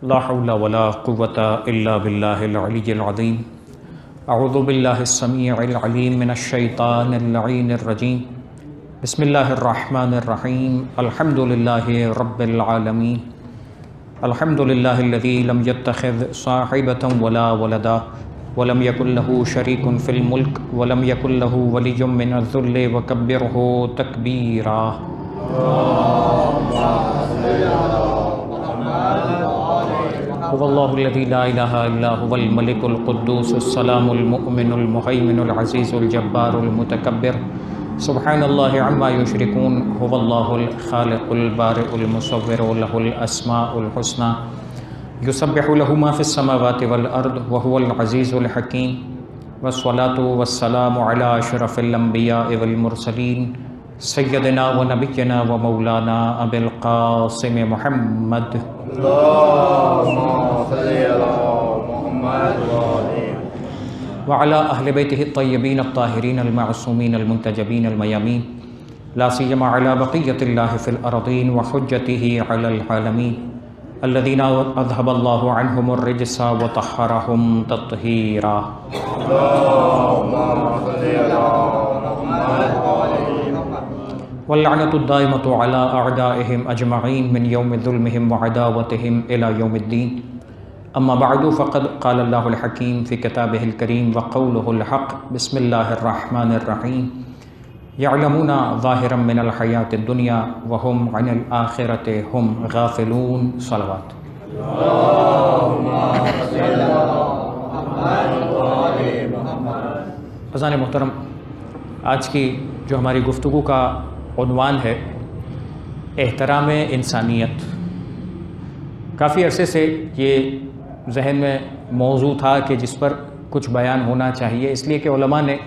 لا حول ولا قوة إلا بالله العلي العظيم. أعوذ بالله السميع العليم من الشيطان اللعين الرجيم. بسم الله الرحمن الرحيم. الحمد لله رب العالمين. الحمد لله الذي لم يتخذ صاحبة ولا ولدا ولم يكن له شريك في الملك ولم يكن له ولي من الذل وكبره تكبيرا. هو الله الذي لا إله إلا هو الملك القدوس السلام المؤمن المهيمن العزيز الجبار المتكبر سبحان الله عما يشركون. هو الله الخالق البارئ المصور له الأسماء الحسنى يسبح له ما في السماوات والأرض وهو العزيز الحكيم. والصلاة والسلام على أشرف الأنبياء والمرسلين سيدنا ونبينا ومولانا أبي القاسم محمد وعلى أهل بيته الطيبين الطاهرين المعصومين المنتجبين الميامين لا سيما على بقية الله في الأرضين وحجته على العالمين الذين أذهب الله عنهم الرجس وطهرهم تطهيرا. واللعنة الدائمة على أعدائهم أجمعين من يوم ظلمهم وعداوتهم إلى يوم الدين. أما بعد فقد قال الله الحكيم في كتابه الكريم وقوله الحق. بسم الله الرحمن الرحيم. يعلمون ظاهرا من الحياة الدنيا وهم عن الآخرة هم غافلون. صلوات. فضان محترم، آج کی جو ہماری گفتگو کا عنوان ہے احترام انسانیت. کافی عرصے سے یہ ذہن میں موضوع تھا کہ جس پر کچھ بیان ہونا چاہیے، اس لیے کہ علماء نے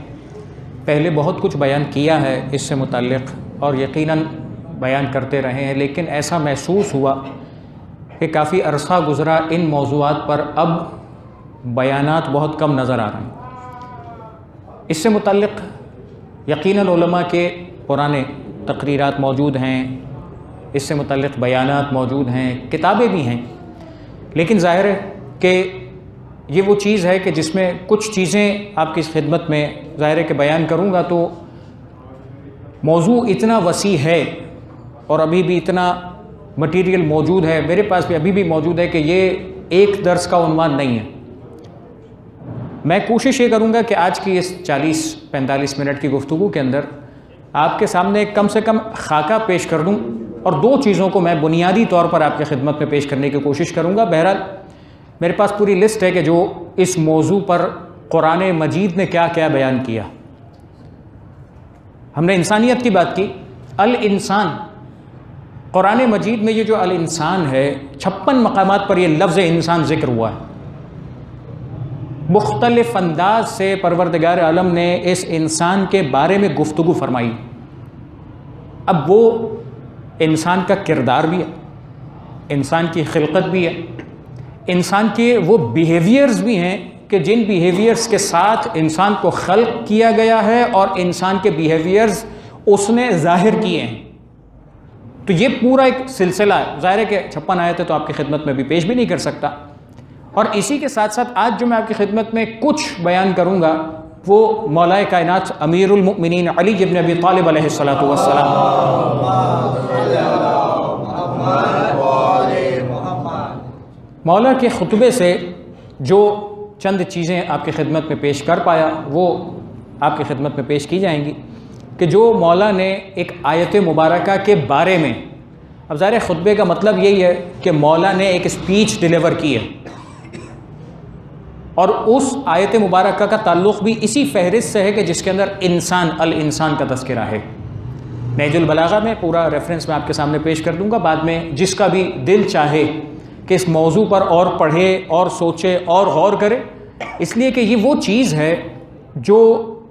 پہلے بہت کچھ بیان کیا ہے اس سے متعلق اور یقیناً بیان کرتے رہے ہیں، لیکن ایسا محسوس ہوا کہ کافی عرصہ گزرا ان موضوعات پر اب بیانات بہت کم نظر آ رہے ہیں. اس سے متعلق یقیناً علماء کے پرانے تقریرات موجود ہیں، اس سے متعلق بیانات موجود ہیں، کتابیں بھی ہیں، لیکن ظاہر ہے کہ یہ وہ چیز ہے کہ جس میں کچھ چیزیں آپ کی خدمت میں ظاہر ہے کہ بیان کروں گا تو موضوع اتنا وسیع ہے اور ابھی بھی اتنا مٹیریل موجود ہے، میرے پاس بھی ابھی بھی موجود ہے کہ یہ ایک درس کا عنوان نہیں ہے. میں کوشش یہ کروں گا کہ آج کی اس 40-45 منٹ کی گفتگو کے اندر آپ کے سامنے کم سے کم خاکہ پیش کر دوں اور دو چیزوں کو میں بنیادی طور پر آپ کی خدمت میں پیش کرنے کی کوشش کروں گا. بہرحال میرے پاس پوری لسٹ ہے کہ جو اس موضوع پر قرآن مجید نے کیا کیا بیان کیا. ہم نے انسانیت کی بات کی. الانسان، قرآن مجید میں یہ جو الانسان ہے 56 مقامات پر یہ لفظ انسان ذکر ہوا ہے. مختلف انداز سے پروردگار عالم نے اس انسان کے بارے میں گفتگو فرمائی. اب وہ انسان کا کردار بھی ہے، انسان کی خلقت بھی ہے، انسان کے وہ بیہیویئرز بھی ہیں کہ جن بیہیویئرز کے ساتھ انسان کو خلق کیا گیا ہے اور انسان کے بیہیویئرز اس نے ظاہر کیے ہیں. تو یہ پورا ایک سلسلہ ہے. ظاہر ہے کہ 56 آیتیں تو آپ کی خدمت میں بھی پیش بھی نہیں کر سکتا، اور اسی کے ساتھ ساتھ آج جو میں آپ کی خدمت میں کچھ بیان کروں گا وہ مولا کائنات امیر المؤمنین علی ابن ابی طالب علیہ الصلوۃ والسلام مولا کے خطبے سے جو چند چیزیں آپ کی خدمت میں پیش کر پایا وہ آپ کی خدمت میں پیش کی جائیں گی کہ جو مولا نے ایک آیت مبارکہ کے بارے میں، اب ظاہر خطبے کا مطلب یہی ہے کہ مولا نے ایک اسپیچ ڈیلیور کی ہے اور اس آیت مبارکہ کا تعلق بھی اسی فہرست سے ہے کہ جس کے اندر انسان، الانسان کا تذکرہ ہے. نہج البلاغہ میں پورا ریفرنس میں آپ کے سامنے پیش کر دوں گا، بعد میں جس کا بھی دل چاہے کہ اس موضوع پر اور پڑھے اور سوچے اور غور کرے، اس لیے کہ یہ وہ چیز ہے جو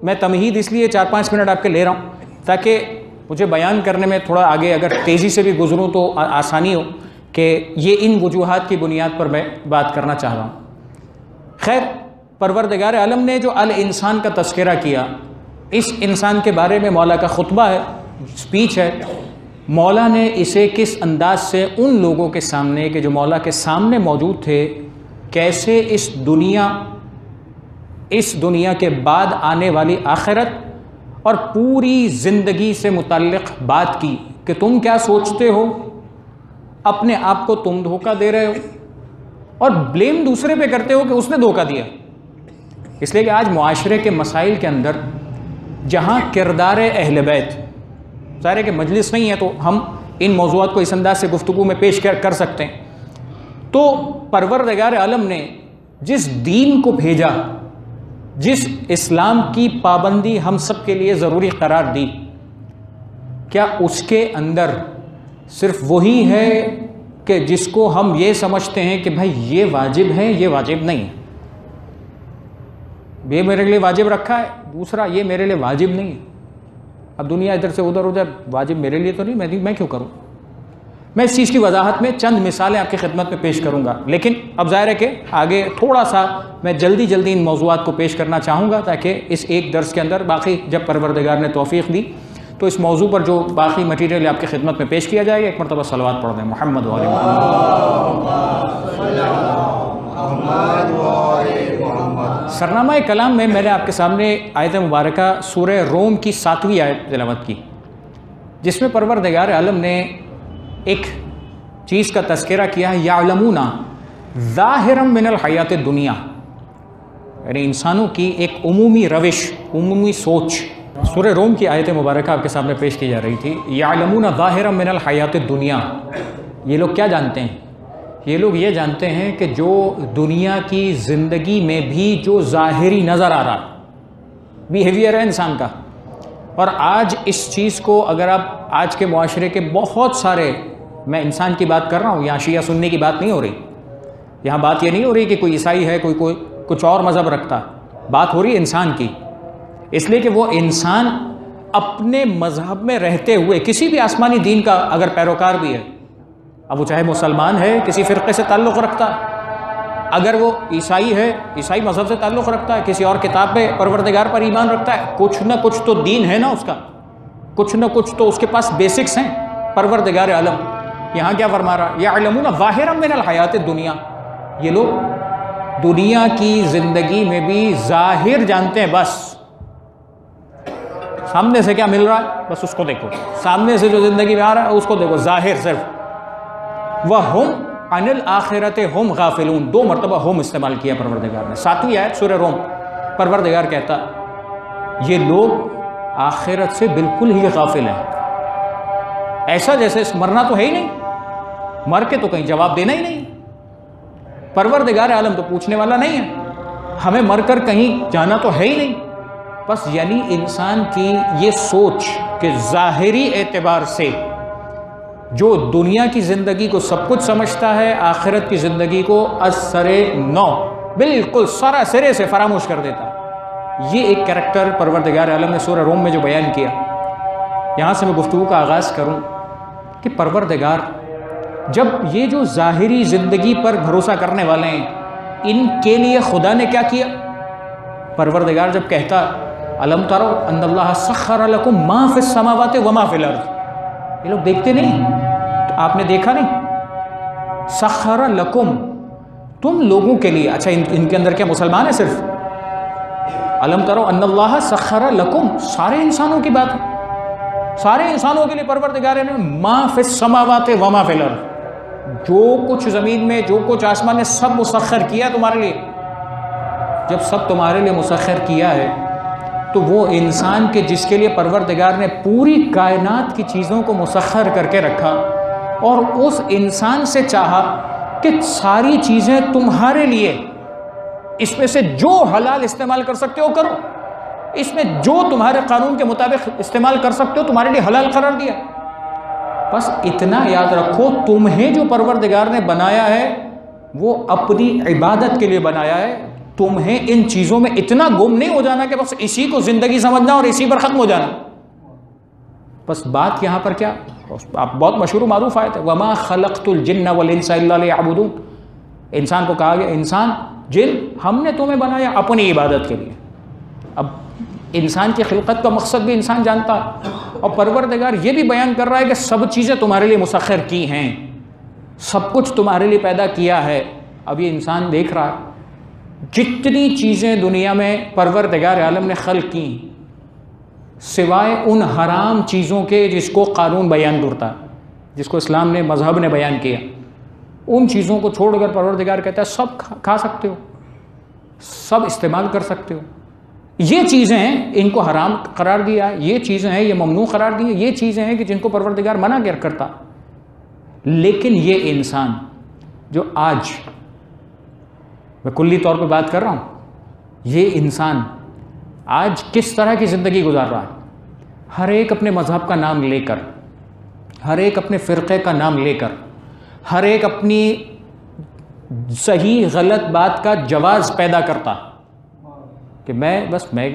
میں تمہید اس لیے 4-5 منٹ آپ کے لے رہا ہوں تاکہ مجھے بیان کرنے میں تھوڑا آگے اگر تیزی سے بھی گزروں تو آسانی ہو کہ یہ ان وجوہات کی بنیاد پر میں بات کرنا چاہ رہا ہوں. خیر، پروردگار عالم نے جو الانسان کا تذکرہ کیا، اس انسان کے بارے میں مولا کا خطبہ ہے، سپیچ ہے. مولا نے اسے کس انداز سے ان لوگوں کے سامنے کہ جو مولا کے سامنے موجود تھے، کیسے اس دنیا کے بعد آنے والی آخرت اور پوری زندگی سے متعلق بات کی کہ تم کیا سوچتے ہو، اپنے آپ کو تم دھوکہ دے رہے ہو اور بلیم دوسرے پہ کرتے ہو کہ اس نے دھوکہ دیا۔ اس لیے کہ آج معاشرے کے مسائل کے اندر جہاں کردار اہل بیت، ظاہر ہے کہ مجلس نہیں ہے تو ہم ان موضوعات کو اس انداز سے گفتگو میں پیش کر سکتے ہیں، تو پروردگار عالم نے جس دین کو بھیجا، جس اسلام کی پابندی ہم سب کے لیے ضروری قرار دی، کیا اس کے اندر صرف وہی ہے کہ جس کو ہم یہ سمجھتے ہیں کہ بھائی یہ واجب ہے، یہ واجب نہیں ہے، یہ میرے لیے واجب رکھا ہے، دوسرا یہ میرے لیے واجب نہیں ہے، اب دنیا ادھر سے ادھر واجب میرے لیے تو نہیں، میں کیوں کروں؟ میں اس چیز کی وضاحت میں چند مثالیں آپ کی خدمت میں پیش کروں گا، لیکن اب ظاہر ہے کہ آگے تھوڑا سا میں جلدی ان موضوعات کو پیش کرنا چاہوں گا تاکہ اس ایک درس کے اندر باقی جب پروردگار نے توفیق دی تو اس موضوع پر جو باقی مٹیریل آپ کی خدمت میں پیش کیا جائے گا۔ ایک مرتبہ صلوات پڑھ دیں محمد و آل محمد۔ سرنامہ کلام میں نے آپ کے سامنے آیت مبارکہ سورہ روم کی 7ویں آیت تلاوت کی، جس میں پروردگار عالم نے ایک چیز کا تذکرہ کیا ہے، یعلمون ظاہرا من الحیات الدنیا، یعنی انسانوں کی ایک عمومی روش، عمومی سوچ۔ سورہ روم کی آیت مبارکہ آپ کے سامنے پیش کی جا رہی تھی، یعلمون ظاہرا من الحیات الدنیا، یہ لوگ کیا جانتے ہیں؟ یہ لوگ یہ جانتے ہیں کہ جو دنیا کی زندگی میں بھی جو ظاہری نظر آ رہا بیہیویئر ہے انسان کا، اور آج اس چیز کو اگر آپ آج کے معاشرے کے بہت سارے، میں انسان کی بات کر رہا ہوں، یہاں شیعہ سنی کی بات نہیں ہو رہی، یہاں بات یہ نہیں ہو رہی کہ کوئی عیسائی ہے، کوئی کچھ اور مذہب رکھتا، بات ہو رہی ہے انسان کی، اس لیے کہ وہ انسان اپنے مذہب میں رہتے ہوئے کسی بھی آسمانی دین کا اگر پیروکار بھی ہے، اب وہ چاہے مسلمان ہے، کسی فرقے سے تعلق رکھتا، اگر وہ عیسائی ہے، عیسائی مذہب سے تعلق رکھتا ہے، کسی اور کتاب پہ پروردگار پر ایمان رکھتا ہے، کچھ نہ کچھ تو دین ہے نا اس کا، کچھ نہ کچھ تو اس کے پاس بیسکس ہیں۔ پروردگار عالم یہاں کیا فرما رہا؟ یعلمون ظاہرا من الحیات الدنیا، یہ لوگ دنیا کی زندگی میں بھی ظاہر جانتے ہیں، بس سامنے سے کیا مل رہا ہے بس اس کو دیکھو، سامنے سے جو زندگی میں آ رہا ہے اس کو دیکھو، ظاہر صرف۔ وَهُمْ عَنِ الْآخِرَةِ هُمْ غَافِلُونَ، 2 مرتبہ ہم استعمال کیا پروردگار نے۔ 7ویں آیت سورہ روم، پروردگار کہتا یہ لوگ آخرت سے بالکل ہی غافل ہیں، ایسا جیسے مرنا تو ہے ہی نہیں، مر کے تو کہیں جواب دینا ہی نہیں، پروردگار عالم تو پوچھنے والا نہیں ہے، ہمیں مر کر کہیں جانا تو ہے ہی نہیں، بس یعنی انسان کی یہ سوچ کہ ظاہری اعتبار سے جو دنیا کی زندگی کو سب کچھ سمجھتا ہے، آخرت کی زندگی کو از نو بالکل سارا سرے سے فراموش کر دیتا۔ یہ ایک کریکٹر پروردگار عالم نے سورہ روم میں جو بیان کیا، یہاں سے میں گفتگو کا آغاز کروں کہ پروردگار جب یہ جو ظاہری زندگی پر بھروسہ کرنے والے ہیں، ان کے لیے خدا نے کیا کیا؟ پروردگار جب کہتا الم ترو ان اللہ سخر لکم ما فی السماوات وما فی الارض، یہ لوگ دیکھتے نہیں؟ تو آپ نے دیکھا نہیں؟ سخر لکم، تم لوگوں کے لیے، اچھا ان کے اندر کیا مسلمان ہے صرف؟ الم ترو ان اللہ سخر لکم، سارے انسانوں کی بات ہے، سارے انسانوں کے لیے پروردگار نے ما فی السماوات وما فی الارض، جو کچھ زمین میں، جو کچھ آسمان میں، سب مسخر کیا تمہارے لیے۔ جب سب تمہارے لیے مسخر کیا ہے تو وہ انسان کے جس کے لیے پروردگار نے پوری کائنات کی چیزوں کو مسخر کر کے رکھا، اور اس انسان سے چاہا کہ ساری چیزیں تمہارے لیے، اس میں سے جو حلال استعمال کر سکتے ہو کرو، اس میں جو تمہارے قانون کے مطابق استعمال کر سکتے ہو تمہارے لیے حلال قرار دیا۔ بس اتنا یاد رکھو، تمہیں جو پروردگار نے بنایا ہے وہ اپنی عبادت کے لیے بنایا ہے، تمہیں ان چیزوں میں اتنا گم نہیں ہو جانا کہ بس اسی کو زندگی سمجھنا اور اسی پر ختم ہو جانا۔ بس بات یہاں پر کیا، آپ بہت مشہور و معروف آیت ہے، وَمَا خَلَقْتُ الْجِنَّ وَالْإِنسَ إِلَّا لِيَعْبُدُونَ، انسان کو کہا گیا انسان جن، ہم نے تمہیں بنایا اپنی عبادت کے لیے۔ اب انسان کی خلقت کا مقصد بھی انسان جانتا ہے، اور پروردگار یہ بھی بیان کر رہا ہے کہ سب چیزیں تمہارے لیے مسخر کی ہیں، سب کچھ تمہارے لیے پیدا کیا ہے۔ اب یہ انسان دیکھ رہا ہے جتنی چیزیں دنیا میں پروردگار عالم نے خلق کی سوائے ان حرام چیزوں کے جس کو قانون بیان کرتا ہے، جس کو اسلام نے مذہب نے بیان کیا، ان چیزوں کو چھوڑ کر پروردگار کہتا ہے سب کھا سکتے ہو، سب استعمال کر سکتے ہو، یہ چیزیں ہیں ان کو حرام قرار دیا، یہ چیزیں ہیں یہ ممنوع قرار دی، یہ چیزیں ہیں کہ جن کو پروردگار منع کرتا۔ لیکن یہ انسان جو آج میں کلی طور پہ بات کر رہا ہوں، یہ انسان آج کس طرح کی زندگی گزار رہا ہے؟ ہر ایک اپنے مذہب کا نام لے کر، ہر ایک اپنے فرقے کا نام لے کر، ہر ایک اپنی صحیح غلط بات کا جواز پیدا کرتا کہ میں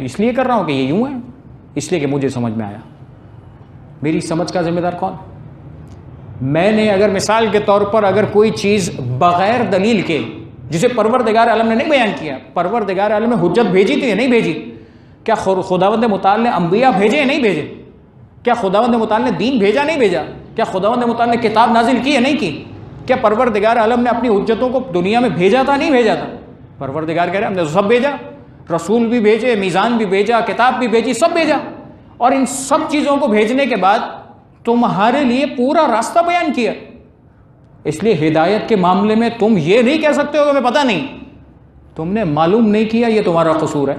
اس لیے کر رہا ہوں کہ یہ یوں ہے، اس لیے کہ مجھے سمجھ میں آیا۔ میری سمجھ کا ذمہ دار کون؟ میں نے اگر مثال کے طور پر اگر کوئی چیز بغیر دلیل کے، جسے پروردگار عالم نے نہیں بیان کیا، پروردگار عالم نے حجت بھیجی تھی یا نہیں بھیجی؟ کیا خداوند متعال نے انبیاء بھیجے یا نہیں بھیجے؟ کیا خداوند متعال نے دین بھیجا نہیں بھیجا؟ کیا خداوند متعال نے کتاب نازل کی یا نہیں کی؟ کیا پروردگار عالم نے اپنی حجتوں کو دنیا میں بھیجا تھا نہیں بھیجا تھا؟ پروردگار کہہ رہے ہم نے سب بھیجا، رسول بھی بھیجے، میزان بھی بھیجا، کتاب بھی بھیجی، سب بھیجا، اور ان سب چیزوں کو بھیجنے کے بعد تمہارے لیے پورا راستہ بیان کیا۔ اس لیے ہدایت کے معاملے میں تم یہ نہیں کہہ سکتے ہو کہ ہمیں پتہ نہیں، تم نے معلوم نہیں کیا، یہ تمہارا قصور ہے۔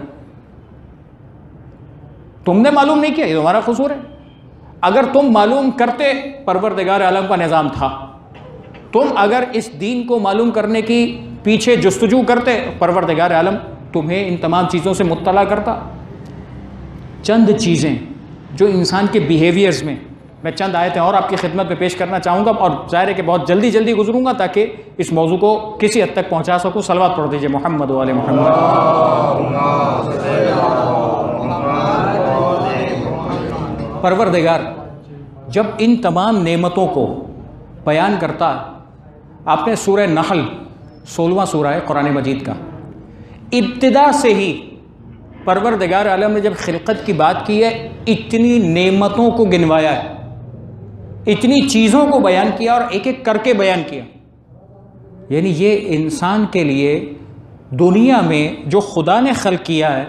تم نے معلوم نہیں کیا، یہ تمہارا قصور ہے۔ اگر تم معلوم کرتے، پروردگار عالم کا نظام تھا، تم اگر اس دین کو معلوم کرنے کی پیچھے جستجو کرتے، پروردگار عالم تمہیں ان تمام چیزوں سے مطلع کرتا۔ چند چیزیں جو انسان کے بیہیویئرز میں چند آیتیں اور آپ کی خدمت میں پیش کرنا چاہوں گا، اور ظاہر ہے کہ بہت جلدی گزروں گا تاکہ اس موضوع کو کسی حد تک پہنچا سکوں۔ صلوات پڑھ دیجئے محمد و آل محمد۔ پروردگار جب ان تمام نعمتوں کو بیان کرتا، آپ نے سورہ نحل 16واں سورہ ہے قرآن مجید کا، ابتدا سے ہی پروردگار عالم نے جب خلقت کی بات کی ہے، اتنی نعمتوں کو گنوایا ہے، اتنی چیزوں کو بیان کیا اور ایک ایک کر کے بیان کیا۔ یعنی یہ انسان کے لیے دنیا میں جو خدا نے خلق کیا ہے،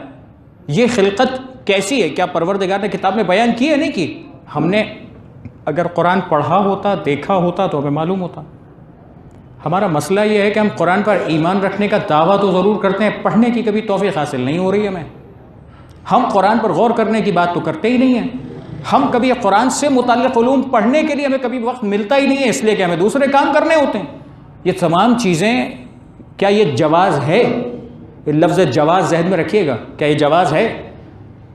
یہ خلقت کیسی ہے، کیا پروردگار نے کتاب میں بیان کی ہے نہیں کی؟ ہم نے اگر قرآن پڑھا ہوتا، دیکھا ہوتا تو ہمیں معلوم ہوتا۔ ہمارا مسئلہ یہ ہے کہ ہم قرآن پر ایمان رکھنے کا دعویٰ تو ضرور کرتے ہیں، پڑھنے کی کبھی توفیق حاصل نہیں ہو رہی ہمیں۔ ہم قرآن پر غور کرنے کی بات تو کرتے ہی نہیں ہیں، ہم کبھی قرآن سے متعلق علوم پڑھنے کے لیے ہمیں کبھی وقت ملتا ہی نہیں ہے، اس لیے کہ ہمیں دوسرے کام کرنے ہوتے ہیں۔ یہ تمام چیزیں، کیا یہ جواز ہے؟ یہ لفظ جواز ذہن میں رکھیے گا، کیا یہ جواز ہے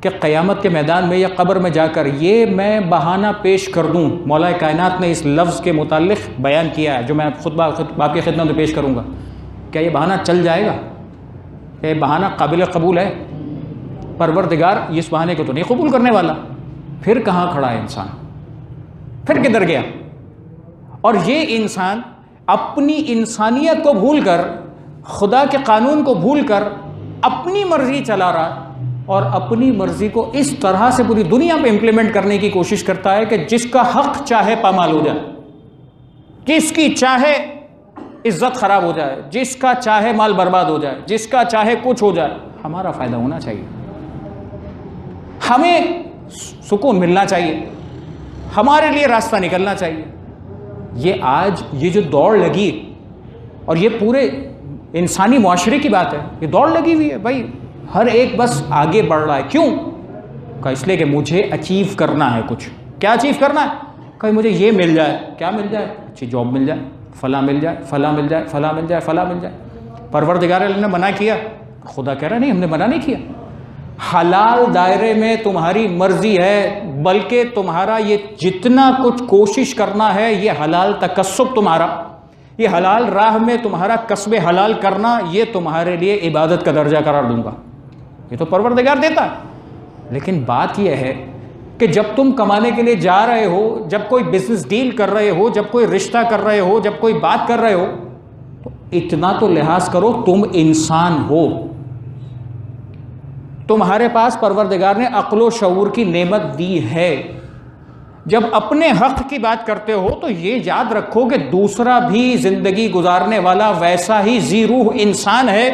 کہ قیامت کے میدان میں یا قبر میں جا کر یہ میں بہانہ پیش کر دوں؟ مولا کائنات نے اس لفظ کے متعلق بیان کیا ہے جو میں خطبہ آپ کی خدمت میں پیش کروں گا، کیا یہ بہانہ چل جائے گا؟ کیا یہ بہانہ قابل قبول ہے؟ پروردگار اس بہانے کو تو نہیں قبول کرنے والا۔ پھر کہاں کھڑا ہے انسان؟ پھر کدھر گیا؟ اور یہ انسان اپنی انسانیت کو بھول کر، خدا کے قانون کو بھول کر اپنی مرضی چلا رہا، اور اپنی مرضی کو اس طرح سے پوری دنیا پہ امپلیمنٹ کرنے کی کوشش کرتا ہے کہ جس کا حق چاہے پامال ہو جائے، جس کی چاہے عزت خراب ہو جائے، جس کا چاہے مال برباد ہو جائے، جس کا چاہے کچھ ہو جائے۔ ہمارا فائدہ ہونا چاہیے، ہمیں سکون ملنا چاہیے، ہمارے لیے راستہ نکلنا چاہیے۔ یہ آج یہ جو دوڑ لگی، اور یہ پورے انسانی معاشرے کی بات ہے، یہ دوڑ لگی ہوئی ہے بھائی، ہر ایک بس آگے بڑھ رہا ہے۔ کیوں؟ کہ اس لیے کہ مجھے اچیو کرنا ہے کچھ۔ کیا اچیو کرنا ہے؟ کہ مجھے یہ مل جائے۔ کیا مل جائے؟ اچھی جاب مل جائے، فلاں مل جائے، فلاں مل جائے، فلاں مل جائے، فلاں مل جائے۔ پروردگار عالم نے منع کیا، خدا کہہ رہا نہیں ہم نے منع نہیں کیا، حلال دائرے میں تمہاری مرضی ہے، بلکہ تمہارا یہ جتنا کچھ کوشش کرنا ہے، یہ حلال تکسب تمہارا، یہ حلال راہ میں تمہارا کسب حلال کرنا، یہ تمہارے لیے عبادت کا درجہ قرار دوں گا۔ یہ تو پروردگار دیتا ہے۔ لیکن بات یہ ہے کہ جب تم کمانے کے لیے جا رہے ہو، جب کوئی بزنس ڈیل کر رہے ہو، جب کوئی رشتہ کر رہے ہو، جب کوئی بات کر رہے ہو، تو اتنا تو لحاظ کرو تم انسان ہو، تمہارے پاس پروردگار نے عقل و شعور کی نعمت دی ہے، جب اپنے حق کی بات کرتے ہو تو یہ یاد رکھو کہ دوسرا بھی زندگی گزارنے والا ویسا ہی ذی روح انسان ہے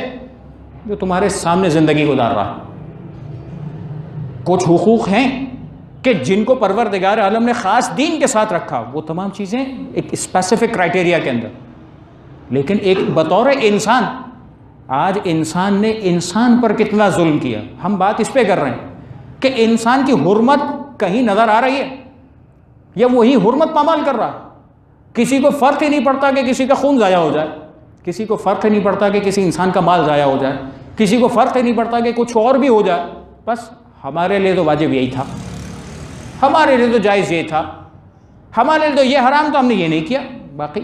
جو تمہارے سامنے زندگی گزار رہا ہے۔ کچھ حقوق ہیں کہ جن کو پروردگار عالم نے خاص دین کے ساتھ رکھا، وہ تمام چیزیں ایک اسپیسیفک کرائٹیریا کے اندر، لیکن ایک بطور انسان آج انسان نے انسان پر کتنا ظلم کیا۔ ہم بات اس پہ کر رہے ہیں کہ انسان کی حرمت کہیں نظر آ رہی ہے یا وہی حرمت پامال کر رہا ہے؟ کسی کو فرق ہی نہیں پڑتا کہ کسی کا خون ضائع ہو جائے، کسی کو فرق ہی نہیں پڑتا کہ کسی انسان کا مال ضائع ہو جائے، کسی کو فرق ہی نہیں پڑتا کہ کچھ اور بھی ہو جائے۔ بس ہمارے لیے تو واجب یہی تھا، ہمارے لیے تو جائز یہ تھا، ہمارے لیے تو یہ حرام، تو ہم نے یہ نہیں کیا۔ باقی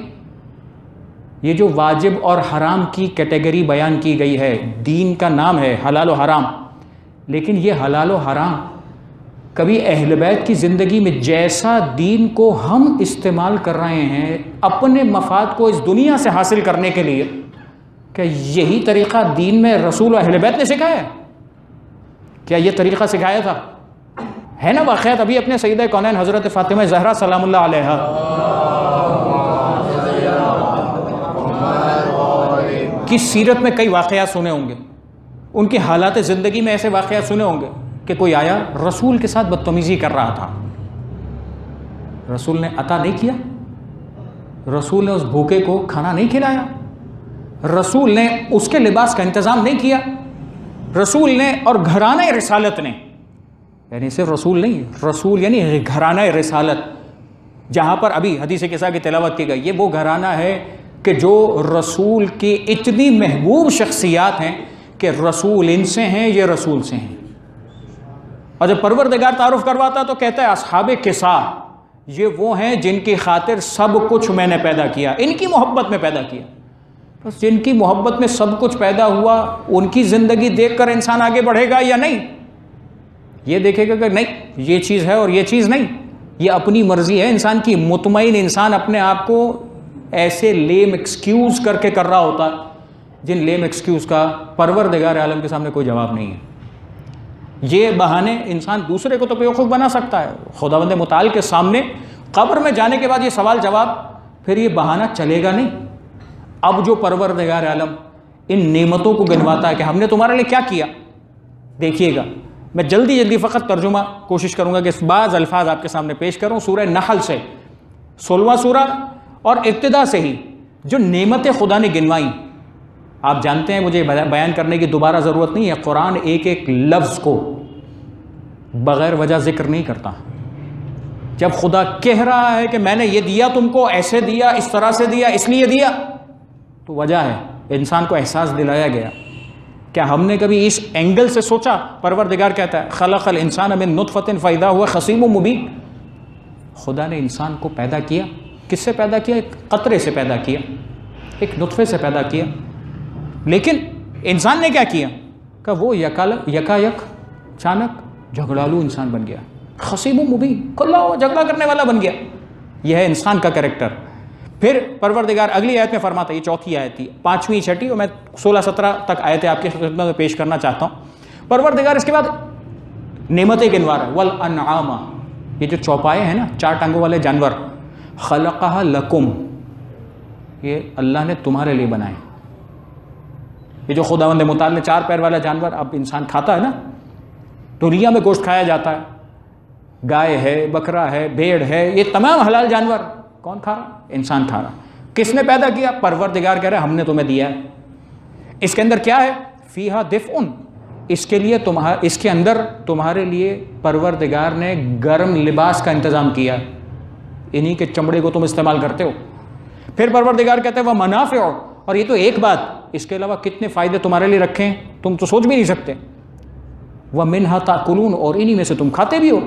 یہ جو واجب اور حرام کی کیٹیگری بیان کی گئی ہے، دین کا نام ہے حلال و حرام، لیکن یہ حلال و حرام کبھی اہل بیت کی زندگی میں جیسا دین کو ہم استعمال کر رہے ہیں اپنے مفاد کو اس دنیا سے حاصل کرنے کے لیے، کیا یہی طریقہ دین میں رسول و اہل بیت نے سکھایا؟ کیا یہ طریقہ سکھایا تھا؟ ہے نا واقعات ابھی اپنے سیدہ کونین حضرت فاطمہ زہرا سلام اللہ علیہا کی سیرت میں کئی واقعات سنے ہوں گے، ان کی حالات زندگی میں ایسے واقعات سنے ہوں گے کہ کوئی آیا رسول کے ساتھ بدتمیزی کر رہا تھا، رسول نے عطا نہیں کیا، رسول نے اس بھوکے کو کھانا نہیں کھلایا، رسول نے اس کے لباس کا انتظام نہیں کیا، رسول نے اور گھرانہ رسالت نے، یعنی صرف رسول نہیں، رسول یعنی گھرانہ رسالت، جہاں پر ابھی حدیث قصہ کی تلاوت کی گئی، یہ وہ گھرانہ ہے کہ جو رسول کی اتنی محبوب شخصیات ہیں کہ رسول ان سے ہیں، یہ رسول سے ہیں۔ اور جب پروردگار تعارف کرواتا تو کہتا ہے اصحاب کسا، یہ وہ ہیں جن کی خاطر سب کچھ میں نے پیدا کیا، ان کی محبت میں پیدا کیا۔ بس جن کی محبت میں سب کچھ پیدا ہوا، ان کی زندگی دیکھ کر انسان آگے بڑھے گا یا نہیں؟ یہ دیکھے گا کہ نہیں یہ چیز ہے اور یہ چیز نہیں، یہ اپنی مرضی ہے انسان کی۔ مطمئن انسان اپنے آپ کو ایسے لیم ایکسکیوز کر کے کر رہا ہوتا جن لیم ایکسکیوز کا پروردگار عالم کے سامنے کوئی جواب نہیں ہے۔ یہ بہانے انسان دوسرے کو تو بیوقوف بنا سکتا ہے، خداوند متعال کے سامنے قبر میں جانے کے بعد یہ سوال جواب، پھر یہ بہانہ چلے گا نہیں۔ اب جو پروردگار عالم ان نعمتوں کو گنواتا ہے کہ ہم نے تمہارے لیے کیا کیا، دیکھیے گا۔ میں جلدی فقط ترجمہ کوشش کروں گا کہ بعض الفاظ آپ کے سامنے پیش کروں سورہ نحل سے، 16واں سورہ، اور ابتدا سے ہی جو نعمتیں خدا نے گنوائیں۔ آپ جانتے ہیں مجھے بیان کرنے کی دوبارہ ضرورت نہیں ہے، قرآن ایک ایک لفظ کو بغیر وجہ ذکر نہیں کرتا۔ جب خدا کہہ رہا ہے کہ میں نے یہ دیا تم کو، ایسے دیا، اس طرح سے دیا، اس لیے دیا، تو وجہ ہے، انسان کو احساس دلایا گیا۔ کیا ہم نے کبھی اس اینگل سے سوچا؟ پروردگار کہتا ہے خلق الانسان من نطفۃ فاذا هو خصیم مبین۔ خدا نے انسان کو پیدا کیا، کس سے پیدا کیا؟ ایک قطرے سے پیدا کیا، ایک نطفے سے پیدا کیا، لیکن انسان نے کیا کیا کہ وہ یکا یک اچانک جھگڑالو انسان بن گیا، خصیم مبین، کھلا ہوا جھگڑا کرنے والا بن گیا۔ یہ ہے انسان کا کریکٹر۔ پھر پروردگار اگلی آیت میں فرماتا ہے، یہ چوتھی آیت تھی، 5ویں 6ٹھی، اور میں 16-17 تک آیتیں آپ کی خدمت میں پیش کرنا چاہتا ہوں۔ پروردگار اس کے بعد نعمتیں گنوا رہا ہے، والانعام، یہ جو چوپائے ہیں نا، 4 ٹانگوں والے جانور، خلقها لکم، یہ اللہ نے تمہارے لیے بنائے۔ یہ جو خداوند متعال نے 4 پیر والا جانور اب انسان کھاتا ہے نا، دنیا میں گوشت کھایا جاتا ہے، گائے ہے، بکرا ہے، بھیڑ ہے، یہ تمام حلال جانور کون کھا رہا؟ انسان کھا رہا۔ کس نے پیدا کیا؟ پروردگار کہہ رہا ہے ہم نے تمہیں دیا ہے۔ اس کے اندر کیا ہے؟ فیہا دفء، اس کے لیے اس کے اندر تمہارے لیے پروردگار نے گرم لباس کا انتظام کیا، انہی کے چمڑے کو تم استعمال کرتے ہو۔ پھر پروردگار کہتے ہیں وہ منافع، اور یہ تو ایک بات، اس کے علاوہ کتنے فائدے تمہارے لیے رکھے ہیں تم تو سوچ بھی نہیں سکتے۔ وَمِنْهَا تَأْكُلُونَ، اور انہی میں سے تم کھاتے بھی ہو۔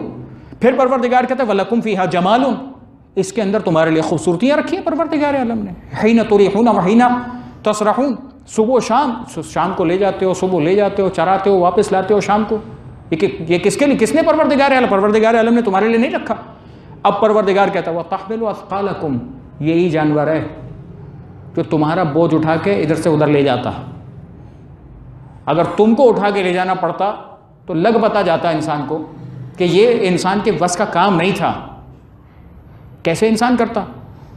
پھر پروردگار کہتے ہیں وَلَكُمْ فِيهَا جَمَالٌ، اس کے اندر تمہارے لیے خوبصورتیاں رکھی ہیں پروردگار عالم نے۔ حِينَ تُرِيحُونَ وَحِينَ تَسْرَحُونَ، صبح و شام کو لے جاتے ہو، صبح لے جاتے ہو، چراتے ہو، واپس لاتے ہو شام کو۔ یہ کس کے لیے؟ کس نے پروردگار عالم؟ پروردگار عالم نے تمہارے لیے نہیں رکھا۔ اب پروردگار کہتا ہے وَتَحْمِلُ أَثْقَالَكُمْ، یہی جانور ہے جو تمہارا بوجھ اٹھا کے ادھر سے ادھر لے جاتا۔ اگر تم کو اٹھا کے لے جانا پڑتا تو لگ پتا جاتا انسان کو کہ یہ انسان کے بس کا کام نہیں تھا، کیسے انسان کرتا؟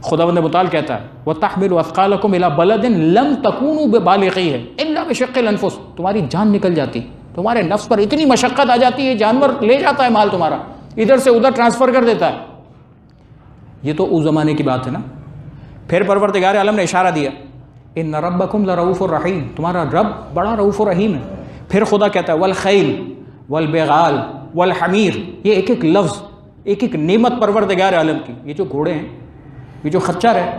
خداوند متعال کہتا ہے وَتَحْمِلُ أَثْقَالَكُمْ إِلَىٰ بَلَدٍ لَمْ تَكُونُوا بِبَالِغِيهِ إِلَّا بِشِقِّ الْأَنفُسِ، تمہاری جان نکل جاتی، تمہارے نفس پر اتنی مشقت آ جاتی ہے، جانور لے جاتا ہے مال تمہارا، ادھر سے ادھر ٹرانسفر کر دیتا ہے۔ یہ تو اس زمانے کی بات ہے نا۔ پھر پروردگار عالم نے اشارہ دیا ان ربکم لرؤوف الرحیم، تمہارا رب بڑا رؤوف الرحیم ہے۔ پھر خدا کہتا ہے والخیل والبغال والحمیر، یہ ایک ایک لفظ، ایک ایک نعمت پروردگار عالم کی۔ یہ جو گھوڑے ہیں، یہ جو خچر ہے،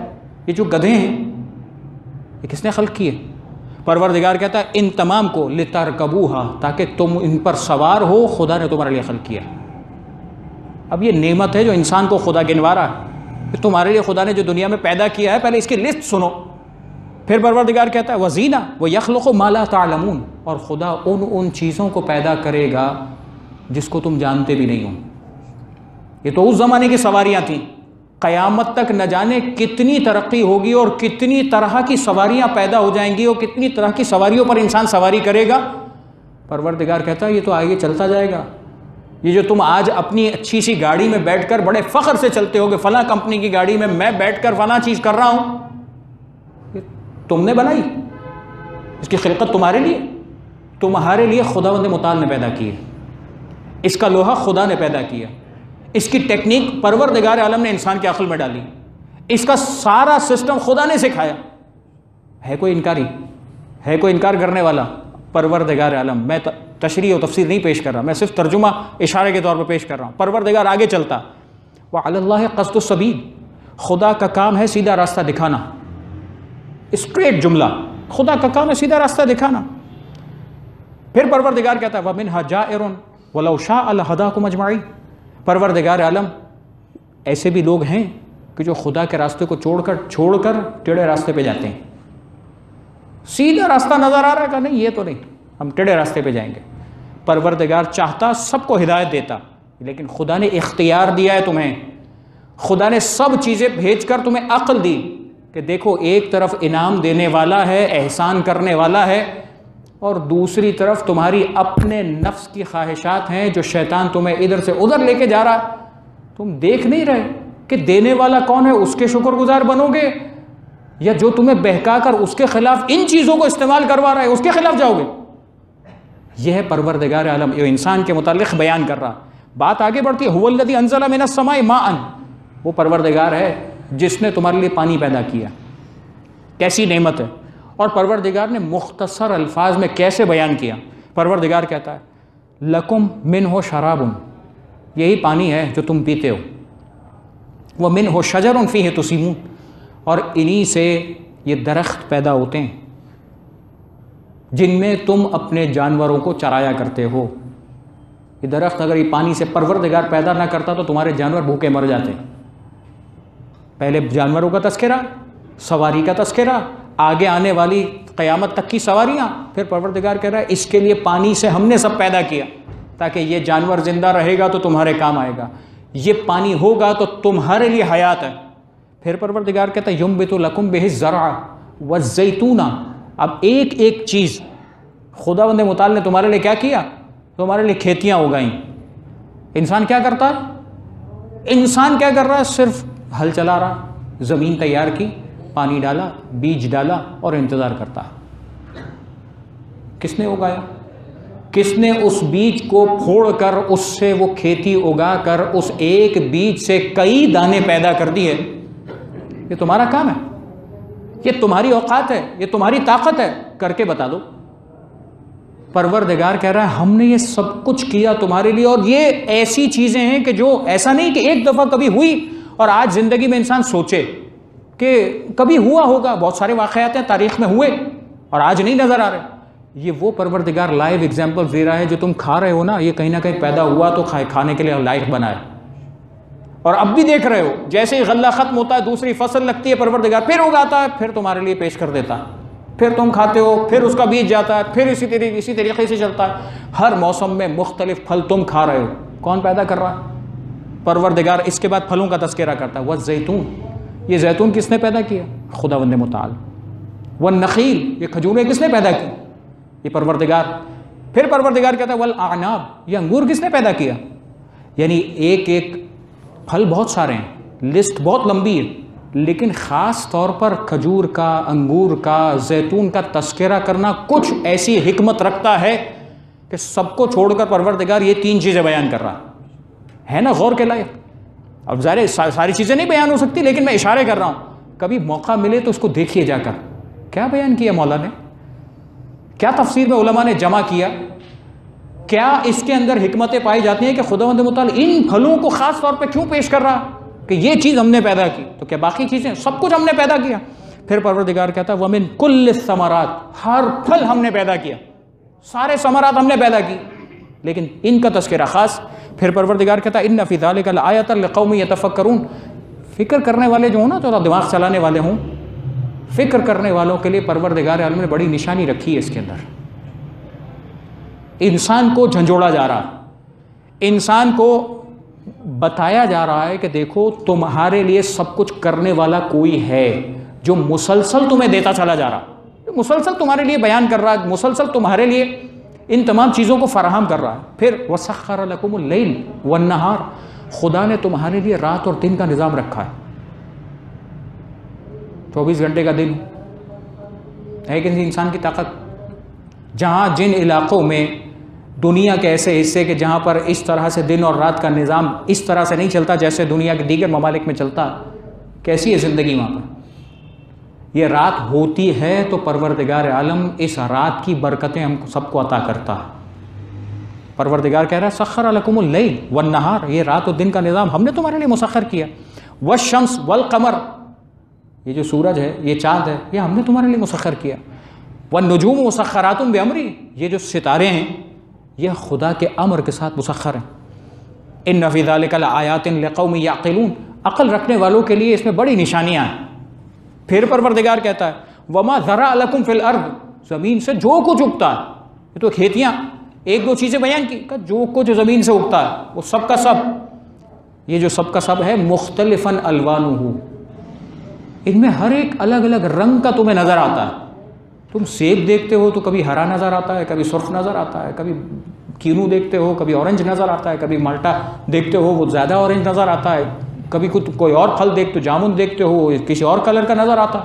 یہ جو گدھے ہیں، یہ کس نے خلق کیے؟ پروردگار کہتا ہے ان تمام کو لترکبوها، تاکہ تم ان پر سوار ہو، خدا نے تمہارے لیے خلق کیا۔ اب یہ نعمت ہے جو انسان کو خدا گنوا رہا ہے کہ تمہارے لیے خدا نے جو دنیا میں پیدا کیا ہے، پہلے اس کی لسٹ سنو۔ پھر پروردگار کہتا ہے وزینہ ویخلق ما لا تعلمون، اور خدا ان چیزوں کو پیدا کرے گا جس کو تم جانتے بھی نہیں ہو۔ یہ تو اس زمانے کی سواریاں تھیں، قیامت تک نہ جانے کتنی ترقی ہوگی اور کتنی طرح کی سواریاں پیدا ہو جائیں گی اور کتنی طرح کی سواریوں پر انسان سواری کرے گا۔ پروردگار کہتا ہے یہ تو آگے چلتا جائے گا۔ یہ جو تم آج اپنی اچھی سی گاڑی میں بیٹھ کر بڑے فخر سے چلتے ہو کہ فلاں کمپنی کی گاڑی میں بیٹھ کر فلاں چیز کر رہا ہوں، یہ تم نے بنائی، اس کی خلقت تمہارے لیے خداوند متعال نے پیدا کی ہے۔ اس کا لوہا خدا نے پیدا کیا، اس کی ٹیکنیک پروردگار عالم نے انسان کے عقل میں ڈالی، اس کا سارا سسٹم خدا نے سکھایا۔ ہے کوئی انکاری؟ ہے کوئی انکار کرنے والا؟ پروردگار عالم، میں تشریح و تفسیر نہیں پیش کر رہا، میں صرف ترجمہ اشارے کے طور پہ پیش کر رہا ہوں۔ پروردگار آگے چلتا وَعَلَى اللَّهِ قَصْدُ السَّبِيلِ، خدا کا کام ہے سیدھا راستہ دکھانا، اسٹریٹ جملہ، خدا کا کام ہے سیدھا راستہ دکھانا۔ پھر پروردگار کہتا ہے وَمِنْهَا جَائِرٌ وَلَوْ شَاءَ لَهَدَاكُمْ أَجْمَعِينَ، پروردگار عالم ایسے بھی لوگ ہیں کہ جو خدا کے راستے کو چھوڑ کر ٹیڑھے راستے پہ جاتے ہیں۔ سیدھا راستہ نظر آ رہا ہے کہ نہیں، یہ تو نہیں، ہم ٹیڑھے راستے پہ جائیں گے۔ پروردگار چاہتا سب کو ہدایت دیتا، لیکن خدا نے اختیار دیا ہے تمہیں، خدا نے سب چیزیں بھیج کر تمہیں عقل دی کہ دیکھو ایک طرف انعام دینے والا ہے، احسان کرنے والا ہے، اور دوسری طرف تمہاری اپنے نفس کی خواہشات ہیں جو شیطان تمہیں ادھر سے ادھر لے کے جا رہا ہے۔ تم دیکھ نہیں رہے کہ دینے والا کون ہے، اس کے شکر گزار بنو گے، یا جو تمہیں بہکا کر اس کے خلاف ان چیزوں کو استعمال کروا رہا ہے اس کے خلاف جاؤ گے؟ یہ ہے پروردگار عالم جو انسان کے متعلق بیان کر رہا۔ بات آگے بڑھتی ہے هو الذی انزل من السماء ماء، وہ پروردگار ہے جس نے تمہارے لیے پانی پیدا کیا۔ کیسی نعمت ہے! اور پروردگار نے مختصر الفاظ میں کیسے بیان کیا۔ پروردگار کہتا ہے لکم منہ شراب، یہی پانی ہے جو تم پیتے ہو، ومنہ شجر فیہ تسیمون، اور انہی سے یہ درخت پیدا ہوتے ہیں جن میں تم اپنے جانوروں کو چرایا کرتے ہو۔ یہ درخت اگر یہ پانی سے پروردگار پیدا نہ کرتا تو تمہارے جانور بھوکے مر جاتے۔ پہلے جانوروں کا تذکرہ، سواری کا تذکرہ، آگے آنے والی قیامت تک کی سواریاں، پھر پروردگار کہہ رہا ہے اس کے لیے پانی سے ہم نے سب پیدا کیا تاکہ یہ جانور زندہ رہے گا تو تمہارے کام آئے گا، یہ پانی ہوگا تو تمہارے لیے حیات ہے۔ پھر پروردگار کہتا ہے یُنبِتُ لَكُمْ بِهِ الزَّرْعَ وَالزَّيْتُونَ، اب ایک ایک چیز خداوند متعال نے تمہارے لیے کیا کیا؟ تمہارے لیے کھیتیاں اگائیں۔ انسان کیا کرتا ہے؟ انسان کیا کر رہا ہے؟ صرف ہل چلا رہا، زمین تیار کی، پانی ڈالا، بیج ڈالا اور انتظار کرتا ہے۔ کس نے اگایا؟ کس نے اس بیج کو پھوڑ کر اس سے وہ کھیتی اگا کر اس ایک بیج سے کئی دانے پیدا کر دیے؟ یہ تمہارا کام ہے، یہ تمہاری اوقات ہے، یہ تمہاری طاقت ہے، کر کے بتا دو۔ پروردگار کہہ رہا ہے ہم نے یہ سب کچھ کیا تمہارے لیے، اور یہ ایسی چیزیں ہیں کہ جو ایسا نہیں کہ ایک دفعہ کبھی ہوئی اور آج زندگی میں انسان سوچے کہ کبھی ہوا ہوگا، بہت سارے واقعات ہیں تاریخ میں ہوئے اور آج نہیں نظر آ رہے۔ یہ وہ پروردگار لائیو ایگزامپل دے رہا ہے جو تم کھا رہے ہو نا، یہ کہیں نہ کہیں پیدا ہوا تو کھانے کے لیے لائق بنا ہے، اور اب بھی دیکھ رہے ہو جیسے ہی غلہ ختم ہوتا ہے دوسری فصل لگتی ہے، پروردگار پھر اگاتا ہے، پھر تمہارے لیے پیش کر دیتا ہے، پھر تم کھاتے ہو، پھر اس کا بیج جاتا ہے، پھر اسی طریقے سے چلتا ہے۔ ہر موسم میں مختلف پھل تم کھا رہے ہو، کون پیدا کر رہا ہے؟ پروردگار۔ اس کے بعد پھلوں کا تذکرہ کرتا ہے والزیتون، یہ زیتون کس نے پیدا کیا؟ خداوند متعال۔ والنخیل، یہ کھجوریں کس نے پیدا کی؟ یہ پروردگار۔ پھر پروردگار کہتا ہے والاعناب، یہ انگور کس نے پیدا کیا؟ یعنی ایک ایک پھل بہت سارے ہیں، لسٹ بہت لمبی ہے، لیکن خاص طور پر کھجور کا، انگور کا، زیتون کا تذکرہ کرنا کچھ ایسی حکمت رکھتا ہے کہ سب کو چھوڑ کر پروردگار یہ 3 چیزیں بیان کر رہا ہے نا غور کے لائق۔ اب ظاہر ساری چیزیں نہیں بیان ہو سکتی، لیکن میں اشارے کر رہا ہوں، کبھی موقع ملے تو اس کو دیکھیے جا کر، کیا بیان کیا مولا نے، کیا تفسیر میں علماء نے جمع کیا، کیا اس کے اندر حکمتیں پائی جاتی ہیں کہ خداوند متعال ان پھلوں کو خاص طور پہ کیوں پیش کر رہا کہ یہ چیز ہم نے پیدا کی، تو کیا باقی چیزیں سب کچھ ہم نے پیدا کیا؟ پھر پروردگار کہتا ہے وَمِن كُلِّ الثَّمَرَاتِ، ہر پھل ہم نے پیدا کیا، سارے ثمرات ہم نے پیدا کی، لیکن ان کا تذکرہ خاص۔ پھر پروردگار کہتا ہے اِنَّ فِي ذَلِكَ لَآیَةً لِقَوْمٍ يَتَفَکَّرُونَ، فکر کرنے والے جو ہوں نا، تھوڑا دماغ چلانے والے ہوں، فکر کرنے والوں کے لیے پروردگار عالم نے بڑی نشانی رکھی ہے اس کے اندر۔ انسان کو جھنجھوڑا جا رہا، انسان کو بتایا جا رہا ہے کہ دیکھو تمہارے لیے سب کچھ کرنے والا کوئی ہے جو مسلسل تمہیں دیتا چلا جا رہا، مسلسل تمہارے لیے بیان کر رہا ہے، مسلسل تمہارے لیے ان تمام چیزوں کو فراہم کر رہا ہے۔ پھر وَسَخَّرَ لَكُمُ اللَّيْلَ وَالنَّهَارَ، خدا نے تمہارے لیے رات اور دن کا نظام رکھا ہے، 24 گھنٹے کا دن ہے کہ انسان کی طاقت۔ جہاں جن علاقوں میں دنیا کے ایسے حصے کہ جہاں پر اس طرح سے دن اور رات کا نظام اس طرح سے نہیں چلتا جیسے دنیا کے دیگر ممالک میں چلتا، کیسی ہے زندگی وہاں پر؟ یہ رات ہوتی ہے تو پروردگار عالم اس رات کی برکتیں ہم سب کو عطا کرتا ہے۔ پروردگار کہہ رہا ہے سخر لکم اللیل والنہار، یہ رات و دن کا نظام ہم نے تمہارے لیے مسخر کیا۔ والشمس والقمر، یہ جو سورج ہے، یہ چاند ہے، یہ ہم نے تمہارے لیے مسخر کیا۔ والنجوم مسخرات بامری، یہ جو ستارے ہیں یہ خدا کے امر کے ساتھ مسخر ہیں۔ ان فی ذلک لآیات لقوم یعقلون، عقل رکھنے والوں کے لیے اس میں بڑی نشانیاں ہیں۔ پھر پروردگار کہتا ہے وما ذرأ لکم فی الارض، زمین سے جو کچھ اگتا ہے، یہ تو کھیتیاں ایک دو چیزیں بیان کی کہ جو کچھ زمین سے اگتا ہے وہ سب کا سب، یہ جو سب کا سب ہے مختلفاً الوانہ، ان میں ہر ایک الگ الگ رنگ کا تمہیں نظر آتا ہے۔ تم سیب دیکھتے ہو تو کبھی ہرا نظر آتا ہے، کبھی سرخ نظر آتا ہے، کبھی کینو دیکھتے ہو کبھی اورنج نظر آتا ہے، کبھی مالٹا دیکھتے ہو وہ زیادہ اورنج نظر آتا ہے، کبھی کوئی اور پھل دیکھتے ہو، جامن دیکھتے ہو کسی اور کلر کا نظر آتا۔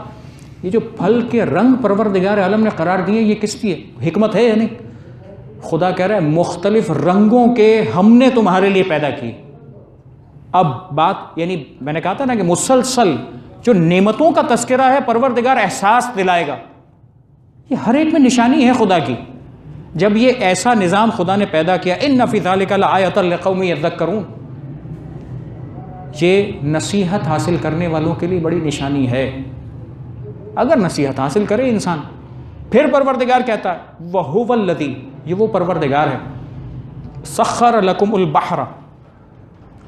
یہ جو پھل کے رنگ پروردگار عالم نے قرار دیے یہ کس کی ہے؟ حکمت ہے یا نہیں؟ خدا کہہ رہا ہے مختلف رنگوں کے ہم نے تمہارے لیے پیدا کی۔ اب بات یعنی میں نے کہا تھا نا کہ مسلسل جو نعمتوں کا تذکرہ ہے پروردگار احساس دلائے گا، یہ ہر ایک میں نشانی ہے خدا کی۔ جب یہ ایسا نظام خدا نے پیدا کیا ان فی ذلک لآیۃ لقوم یذکرون، یہ نصیحت حاصل کرنے والوں کے لیے بڑی نشانی ہے، اگر نصیحت حاصل کرے انسان۔ پھر پروردگار کہتا ہے وَهُوَ الَّذِي، یہ وہ پروردگار ہے، سخر لکم البحر،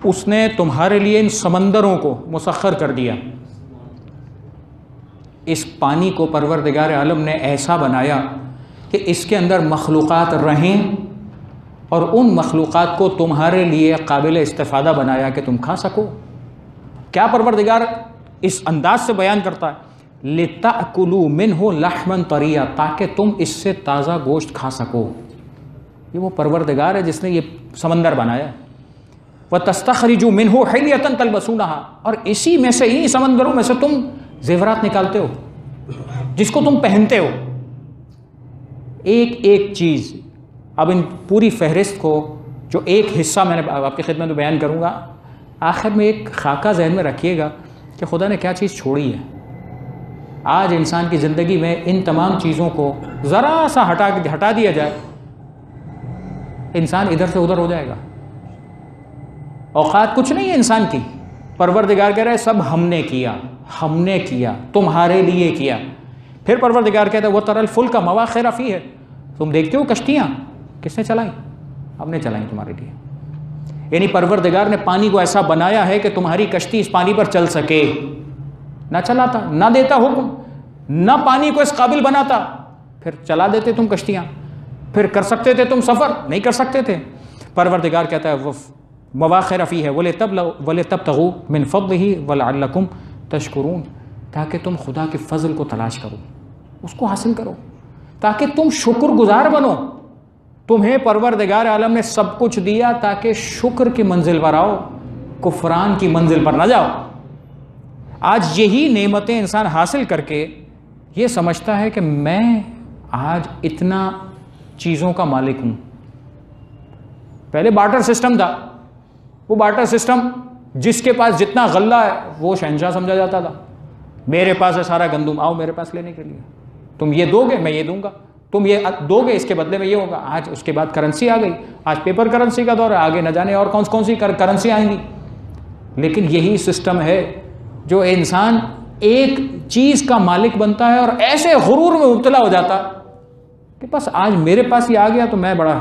اس نے تمہارے لیے ان سمندروں کو مسخر کر دیا۔ اس پانی کو پروردگار عالم نے ایسا بنایا کہ اس کے اندر مخلوقات رہیں اور ان مخلوقات کو تمہارے لیے قابل استفادہ بنایا کہ تم کھا سکو۔ کیا پروردگار اس انداز سے بیان کرتا ہے لِتَأْكُلُوا مِنْهُ لَحْمًا طَرِيًّا، تاکہ تم اس سے تازہ گوشت کھا سکو۔ یہ وہ پروردگار ہے جس نے یہ سمندر بنایا۔ وَتَسْتَخْرِجُوا مِنْهُ حِلْيَةً تَلْبَسُونَهَا، اور اسی میں سے انہی سمندروں میں سے تم زیورات نکالتے ہو جس کو تم پہنتے ہو۔ ایک ایک چیز، اب ان پوری فہرست کو جو ایک حصہ میں نے آپ کی خدمت میں بیان کروں گا، آخر میں ایک خاکہ ذہن میں رکھیے گا کہ خدا نے کیا چیز چھوڑی ہے۔ آج انسان کی زندگی میں ان تمام چیزوں کو ذرا سا ہٹا دیا جائے، انسان ادھر سے ادھر ہو جائے گا۔ اوقات کچھ نہیں ہے انسان کی، پروردگار کہہ رہا ہے سب ہم نے کیا، ہم نے کیا، تمہارے لیے کیا۔ پھر پروردگار کہتا ہے وَتَرَى الْفُلْكَ مَوَاخِرَ فِيهِ، تم دیکھتے ہو کشتیاں کس نے چلائیں؟ ہم نے چلائیں تمہارے لیے۔ یعنی پروردگار نے پانی کو ایسا بنایا ہے کہ تمہاری کشتی اس پانی پر چل سکے۔ نہ چلاتا، نہ دیتا حکم، نہ پانی کو اس قابل بناتا، پھر چلا دیتے تم کشتیاں، پھر کر سکتے تھے تم سفر؟ نہیں کر سکتے تھے۔ پروردگار کہتا ہے مواخر فیہ وَلِتَبْتَغُوا مِنْ فَضْلِهِ وَلَعَلَّكُمْ تَشْكُرُونَ، تاکہ تم خدا کے فضل کو تلاش کرو، اس کو حاصل کرو، تاکہ تم شکر گزار بنو۔ تمہیں پروردگار عالم نے سب کچھ دیا تاکہ شکر کی منزل پر آؤ، کفران کی منزل پر نہ جاؤ۔ آج یہی نعمتیں انسان حاصل کر کے یہ سمجھتا ہے کہ میں آج اتنا چیزوں کا مالک ہوں. پہلے بارٹر سسٹم تھا، وہ بارٹر سسٹم جس کے پاس جتنا غلہ ہے وہ شہنشاہ سمجھا جاتا تھا. میرے پاس ہے سارا گندم، آؤ میرے پاس لینے کے لیے، تم یہ دو گے میں یہ دوں گا، تم یہ دو گے اس کے بدلے میں یہ ہوگا. آج اس کے بعد کرنسی آ گئی، آج پیپر کرنسی کا دور ہے، آگے نہ جانے اور کون سی کرنسی آئیں گی. لیکن یہی سسٹم ہے جو انسان ایک چیز کا مالک بنتا ہے اور ایسے غرور میں مبتلا ہو جاتا کہ بس آج میرے پاس یہ آ گیا تو میں بڑا،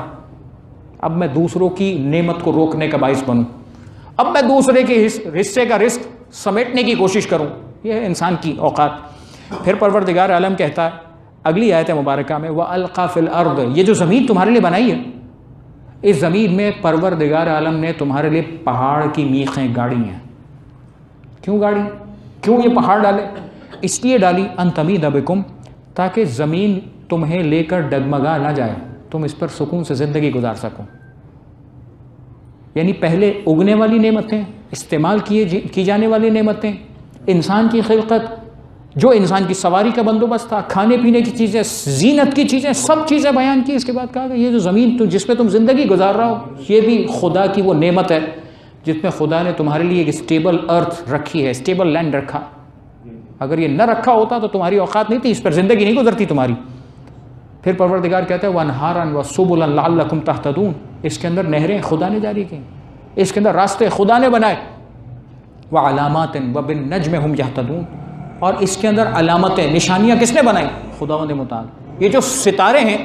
اب میں دوسروں کی نعمت کو روکنے کا باعث بنوں، اب میں دوسرے کے حصے کا رزق سمیٹنے کی کوشش کروں. یہ ہے انسان کی اوقات. پھر پروردگار عالم کہتا ہے اگلی آیت مبارکہ میں وَأَلْقَى فِي الْأَرْضِ، یہ جو زمین تمہارے لیے بنائی ہے، اس زمین میں پروردگار عالم نے تمہارے لیے پہاڑ کی میخیں گاڑی ہیں. کیوں گاڑی؟ کیوں یہ پہاڑ ڈالے؟ اس لیے ڈالی ان تمید بکم، تاکہ زمین تمہیں لے کر ڈگمگا نہ جائے، تم اس پر سکون سے زندگی گزار سکو. یعنی پہلے اگنے والی نعمتیں، استعمال کی جانے والی نعمتیں، انسان کی خلقت، جو انسان کی سواری کا بندوبست تھا، کھانے پینے کی چیزیں، زینت کی چیزیں، سب چیزیں بیان کی. اس کے بعد کہا کہ یہ جو زمین جس پہ تم زندگی گزار رہا ہو، یہ بھی خدا کی وہ نعمت ہے جس میں خدا نے تمہارے لیے ایک اسٹیبل ارتھ رکھی ہے، اسٹیبل لینڈ رکھا. اگر یہ نہ رکھا ہوتا تو تمہاری اوقات نہیں تھی، اس پر زندگی نہیں گزرتی تمہاری. پھر پروردگار کہتا ہے وَأَنْهَارًا وَسُبُلًا لَعَلَّكُمْ تَهْتَدُونَ، اس کے اندر نہریں خدا نے جاری کی، اس کے اندر راستے خدا نے بنائے. وَعَلَامَاتٍ وَبِالنَّجْمِ هُمْ يَهْتَدُونَ، اور اس کے اندر علامتیں، نشانیاں کس نے بنائی؟ خداوند متعال. یہ جو ستارے ہیں،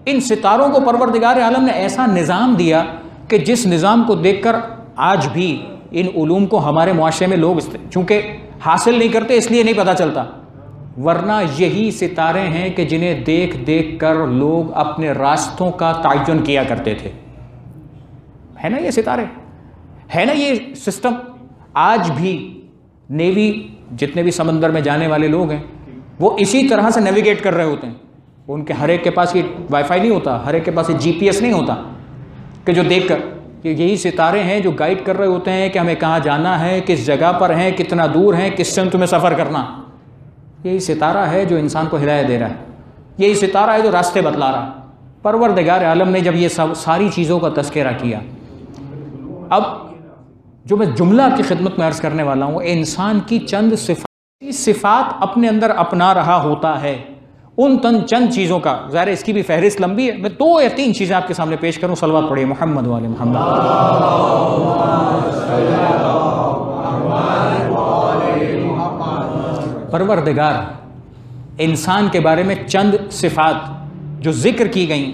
ان ستاروں کو پروردگار عالم نے ایسا نظام دیا کہ جس نظام کو دیکھ کر آج بھی ان علوم کو ہمارے معاشرے میں لوگ چونکہ حاصل نہیں کرتے اس لیے نہیں پتہ چلتا، ورنہ یہی ستارے ہیں کہ جنہیں دیکھ دیکھ کر لوگ اپنے راستوں کا تعین کیا کرتے تھے. ہے نا یہ ستارے، ہے نا یہ سسٹم. آج بھی نیوی جتنے بھی سمندر میں جانے والے لوگ ہیں وہ اسی طرح سے نیویگیٹ کر رہے ہوتے ہیں. ان کے ہر ایک کے پاس یہ وائی فائی نہیں ہوتا، ہر ایک کے پاس یہ جی پی ایس نہیں ہوتا کہ جو دیکھ کر، یہی ستارے ہیں جو گائیڈ کر رہے ہوتے ہیں کہ ہمیں کہاں جانا ہے، کس جگہ پر ہیں، کتنا دور ہیں، کس سے تمہیں سفر کرنا. یہی ستارہ ہے جو انسان کو ہدایت دے رہا ہے، یہی ستارہ ہے جو راستے بتلا رہا ہے. پروردگار عالم نے جب یہ ساری چیزوں کا تذکرہ کیا، اب جو میں جملہ کی خدمت میں عرض کرنے والا ہوں، انسان کی چند صفات اپنے اندر اپنا رہا ہوتا ہے. ان چند چیزوں کا، ظاہر اس کی بھی فہرست لمبی ہے، میں 2 یا 3 چیزیں آپ کے سامنے پیش کروں. صلوات پڑھیے محمد والے محمد. پروردگار انسان کے بارے میں چند صفات جو ذکر کی گئیں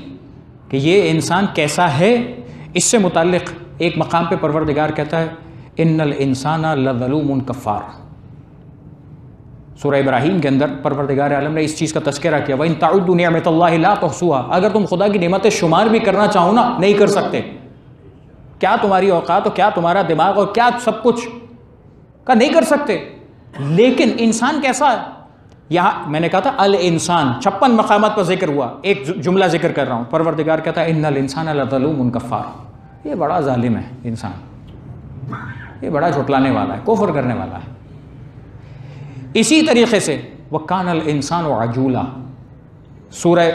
کہ یہ انسان کیسا ہے، اس سے متعلق ایک مقام پہ پروردگار کہتا ہے ان الانسان لظلوم کفار. سورہ ابراہیم کے اندر پروردگار عالم نے اس چیز کا تذکرہ کیا وَإِن تَعُدُّوا نِعْمَتَ اللَّهِ لَا تُحْصُوهَا، اگر تم خدا کی نعمتیں شمار بھی کرنا چاہو نا نہیں کر سکتے. کیا تمہاری اوقات اور کیا تمہارا دماغ اور کیا سب کچھ کا نہیں کر سکتے. لیکن انسان کیسا ہے؟ یہاں میں نے کہا تھا الانسان 56 مقامات پر ذکر ہوا، ایک جملہ ذکر کر رہا ہوں. پروردگار کہتا ہے ان الانسان لظلوم کفار، یہ بڑا ظالم ہے انسان، یہ بڑا جھٹلانے والا ہے، کفر کرنے والا ہے. اسی طریقے سے وَكَانَ الْإِنسَانُ عَجُولًا، سورہ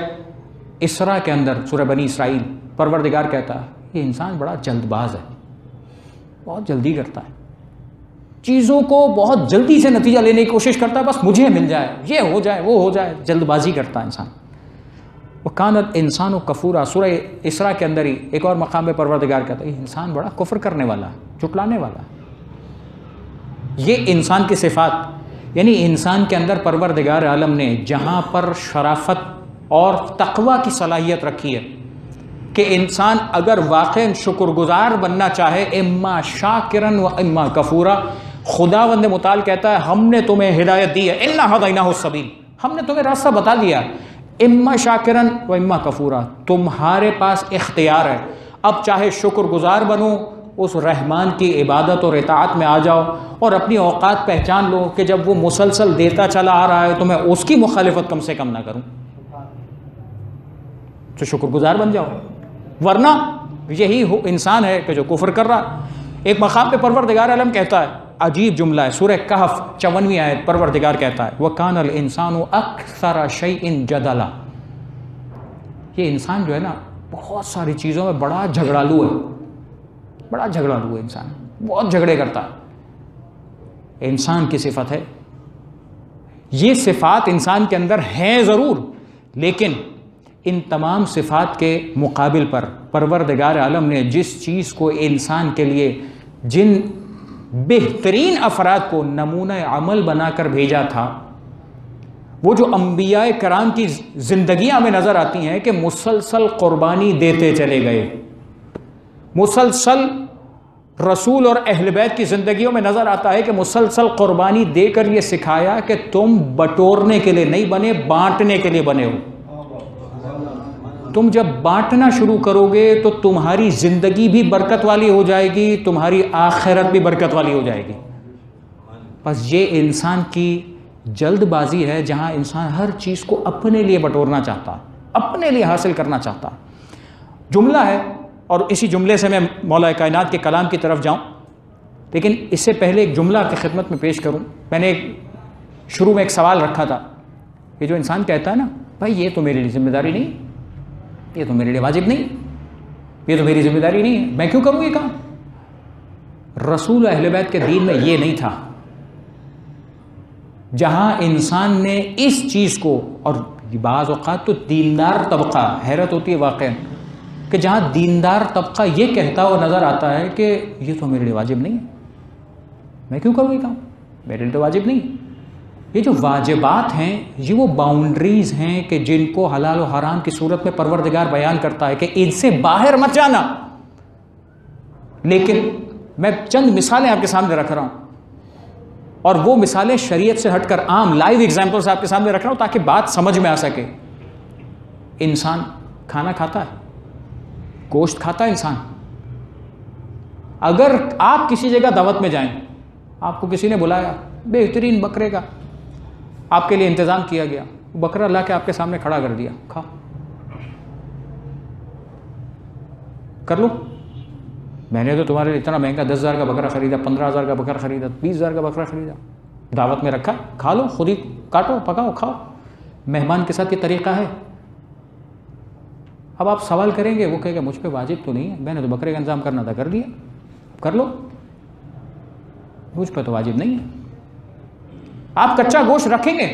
اسراء کے اندر، سورہ بنی اسرائیل، پروردگار کہتا ہے یہ انسان بڑا جلد باز ہے، بہت جلدی کرتا ہے، چیزوں کو بہت جلدی سے نتیجہ لینے کی کوشش کرتا ہے، بس مجھے مل جائے، یہ ہو جائے، وہ ہو جائے، جلد بازی کرتا ہے انسان. وَكَانَ الْإِنسَانُ كَفُورًا، سورہ اسراء کے اندر ہی ایک اور مقام میں پروردگار کہتا ہے یہ انسان بڑا کفر کرنے والا ہے، جھٹلانے والا ہے. یہ انسان کی صفات، یعنی انسان کے اندر پروردگار عالم نے جہاں پر شرافت اور تقوی کی صلاحیت رکھی ہے کہ انسان اگر واقعا شکر گزار بننا چاہے، اما شاکرن و اما کفورا، خداوند متعال کہتا ہے ہم نے تمہیں ہدایت دی ہے، انا ہدیناہ السبیل، ہم نے تمہیں راستہ بتا دیا، اما شاکرن و اما کفورا، تمہارے پاس اختیار ہے. اب چاہے شکر گزار بنو، اس رحمان کی عبادت اور اطاعت میں آ جاؤ اور اپنی اوقات پہچان لو کہ جب وہ مسلسل دیتا چلا آ رہا ہے تو میں اس کی مخالفت کم سے کم نہ کروں، تو شکر گزار بن جاؤ. ورنہ یہی انسان ہے کہ جو کفر کر رہا. ایک مقام پہ پروردگار عالم کہتا ہے عجیب جملہ ہے، سورہ کہف 54ویں آیت، پروردگار کہتا ہے وَكَانَ الْإِنسَانُ أَكْثَرَ شَيْءٍ جَدَلًا، یہ انسان جو ہے نا بہت ساری چیزوں میں بڑا جھگڑالو ہے، بڑا جھگڑالو ہے انسان، بہت جھگڑے کرتا ہے۔ انسان کی صفت ہے، یہ صفات انسان کے اندر ہیں ضرور، لیکن ان تمام صفات کے مقابل پر پروردگار عالم نے جس چیز کو انسان کے لیے، جن بہترین افراد کو نمونہ عمل بنا کر بھیجا تھا، وہ جو انبیاء کرام کی زندگیاں میں نظر آتی ہیں کہ مسلسل قربانی دیتے چلے گئے، مسلسل رسول اور اہل بیت کی زندگیوں میں نظر آتا ہے کہ مسلسل قربانی دے کر یہ سکھایا کہ تم بٹورنے کے لیے نہیں بنے، بانٹنے کے لیے بنے ہو۔ تم جب بانٹنا شروع کرو گے تو تمہاری زندگی بھی برکت والی ہو جائے گی، تمہاری آخرت بھی برکت والی ہو جائے گی۔ بس یہ انسان کی جلد بازی ہے، جہاں انسان ہر چیز کو اپنے لیے بٹورنا چاہتا، اپنے لیے حاصل کرنا چاہتا۔ جملہ ہے، اور اسی جملے سے میں مولا کائنات کے کلام کی طرف جاؤں، لیکن اس سے پہلے ایک جملہ آپ کی خدمت میں پیش کروں۔ میں نے شروع میں ایک سوال رکھا تھا، یہ جو انسان کہتا ہے نا بھائی یہ تو میرے لیے ذمہ داری نہیں، یہ تو میرے لیے واجب نہیں، یہ تو میری ذمہ داری نہیں ہے، میں کیوں کروں یہ کام؟ رسول اہل بیت کے دین میں یہ نہیں تھا، جہاں انسان نے اس چیز کو، اور بعض اوقات تو دیندار طبقہ، حیرت ہوتی ہے واقعا کہ جہاں دیندار طبقہ یہ کہتا ہوا نظر آتا ہے کہ یہ تو میرے لیے واجب نہیں ہے، میں کیوں کروں یہ کام، میرے لیے تو واجب نہیں ہے۔ یہ جو واجبات ہیں یہ وہ باؤنڈریز ہیں کہ جن کو حلال و حرام کی صورت میں پروردگار بیان کرتا ہے کہ ان سے باہر مت جانا، لیکن میں چند مثالیں آپ کے سامنے رکھ رہا ہوں، اور وہ مثالیں شریعت سے ہٹ کر عام لائیو ایگزامپلس آپ کے سامنے رکھ رہا ہوں تاکہ بات سمجھ میں آ سکے۔ انسان کھانا کھاتا ہے، گوشت کھاتا ہے انسان۔ اگر آپ کسی جگہ دعوت میں جائیں، آپ کو کسی نے بلایا، بہترین بکرے کا آپ کے لیے انتظام کیا گیا، بکرا لا کے آپ کے سامنے کھڑا کر دیا، کھا کر لو، میں نے تو تمہارے لیے اتنا مہنگا 10,000 کا بکرا خریدا، 15,000 کا بکرا خریدا، 20,000 کا بکرا خریدا، دعوت میں رکھا، کھا لو، خود ہی کاٹو، پکاؤ، کھاؤ۔ مہمان کے ساتھ یہ طریقہ ہے۔ اب آپ سوال کریں گے، وہ کہے گا مجھ پہ واجب تو نہیں ہے، میں نے تو بکرے کا انتظام کرنا تھا، کر دیا، کر لو، مجھ پہ تو واجب نہیں ہے۔ آپ کچا گوشت رکھیں گے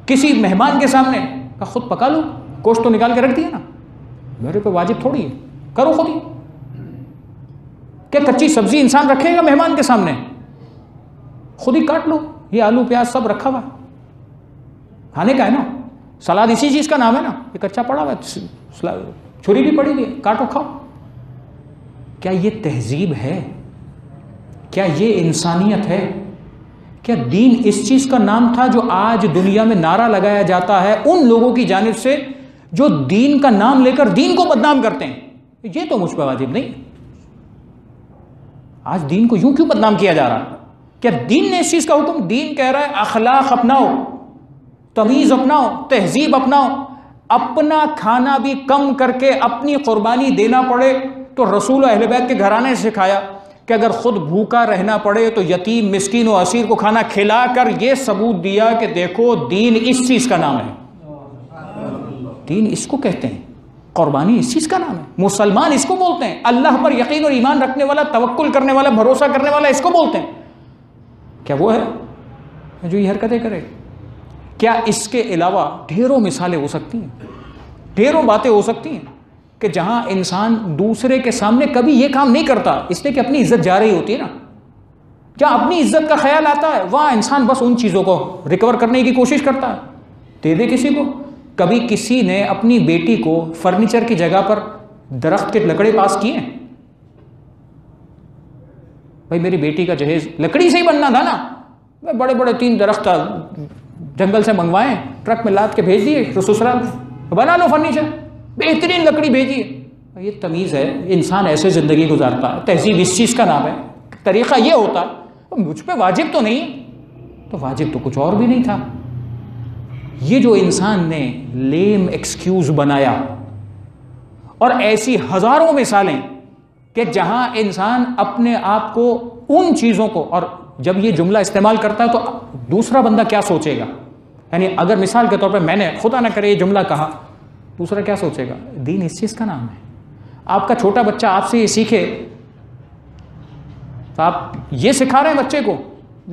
کسی مہمان کے سامنے، خود پکا لو، گوشت تو نکال کے رکھ دیا نا، میرے پہ واجب تھوڑی ہے، کرو خود ہی۔ کیا کچی سبزی انسان رکھے گا مہمان کے سامنے؟ خود ہی کاٹ لو، یہ آلو پیاز سب رکھا ہوا کھانے کا ہے نا، سلاد اسی چیز کا نام ہے نا، یہ کچا پڑا ہوا ہے، چھری بھی پڑی ہوئی ہے، کاٹو کھاؤ۔ کیا یہ تہذیب ہے؟ کیا یہ انسانیت ہے؟ کیا دین اس چیز کا نام تھا جو آج دنیا میں نعرہ لگایا جاتا ہے ان لوگوں کی جانب سے جو دین کا نام لے کر دین کو بدنام کرتے ہیں؟ یہ تو مجھ پہ واجب نہیں۔ آج دین کو یوں کیوں بدنام کیا جا رہا ہے؟ کیا دین نے اس چیز کا حکم؟ دین کہہ رہا ہے اخلاق اپناؤ، تمیز اپناؤ، تہذیب اپناؤ، اپنا کھانا بھی کم کر کے اپنی قربانی دینا پڑے تو رسول و اہل بیت کے گھرانے سے سکھایا کہ اگر خود بھوکا رہنا پڑے تو یتیم مسکین و اسیر کو کھانا کھلا کر یہ ثبوت دیا کہ دیکھو دین اس چیز کا نام ہے، دین اس کو کہتے ہیں، قربانی اس چیز کا نام ہے، مسلمان اس کو بولتے ہیں، اللہ پر یقین اور ایمان رکھنے والا، توکل کرنے والا، بھروسہ کرنے والا اس کو بولتے ہیں۔ کیا وہ ہے جو یہ حرکتیں کرے؟ کیا اس کے علاوہ ڈھیروں مثالیں ہو سکتی ہیں، ڈھیروں باتیں ہو سکتی ہیں کہ جہاں انسان دوسرے کے سامنے کبھی یہ کام نہیں کرتا اس لیے کہ اپنی عزت جا رہی ہوتی ہے نا، جہاں اپنی عزت کا خیال آتا ہے وہاں انسان بس ان چیزوں کو ریکور کرنے کی کوشش کرتا ہے، دے دے کسی کو۔ کبھی کسی نے اپنی بیٹی کو فرنیچر کی جگہ پر درخت کے لکڑے پاس کیے ہیں؟ بھائی میری بیٹی کا جہیز لکڑی سے ہی بننا تھا نا، میں بڑے بڑے 3 درخت جنگل سے منگوائے، ٹرک میں لاد کے بھیج دیے تو سسرال میں بنا لو فرنیچر، بہترین لکڑی بھیجیے۔ یہ تمیز ہے؟ انسان ایسے زندگی گزارتا ہے، تہذیب اس چیز کا نام ہے، طریقہ یہ ہوتا ہے، مجھ پہ واجب تو نہیں، تو واجب تو کچھ اور بھی نہیں تھا۔ یہ جو انسان نے لیم ایکسکیوز بنایا، اور ایسی ہزاروں مثالیں کہ جہاں انسان اپنے آپ کو ان چیزوں کو، اور جب یہ جملہ استعمال کرتا ہے تو دوسرا بندہ کیا سوچے گا؟ یعنی اگر مثال کے طور پہ میں نے خدا نہ کرے یہ جملہ کہا، دوسرا کیا سوچے گا؟ دین اس چیز کا نام ہے. آپ کا چھوٹا بچہ آپ سے یہ سیکھے تو آپ یہ سکھا رہے ہیں بچے کو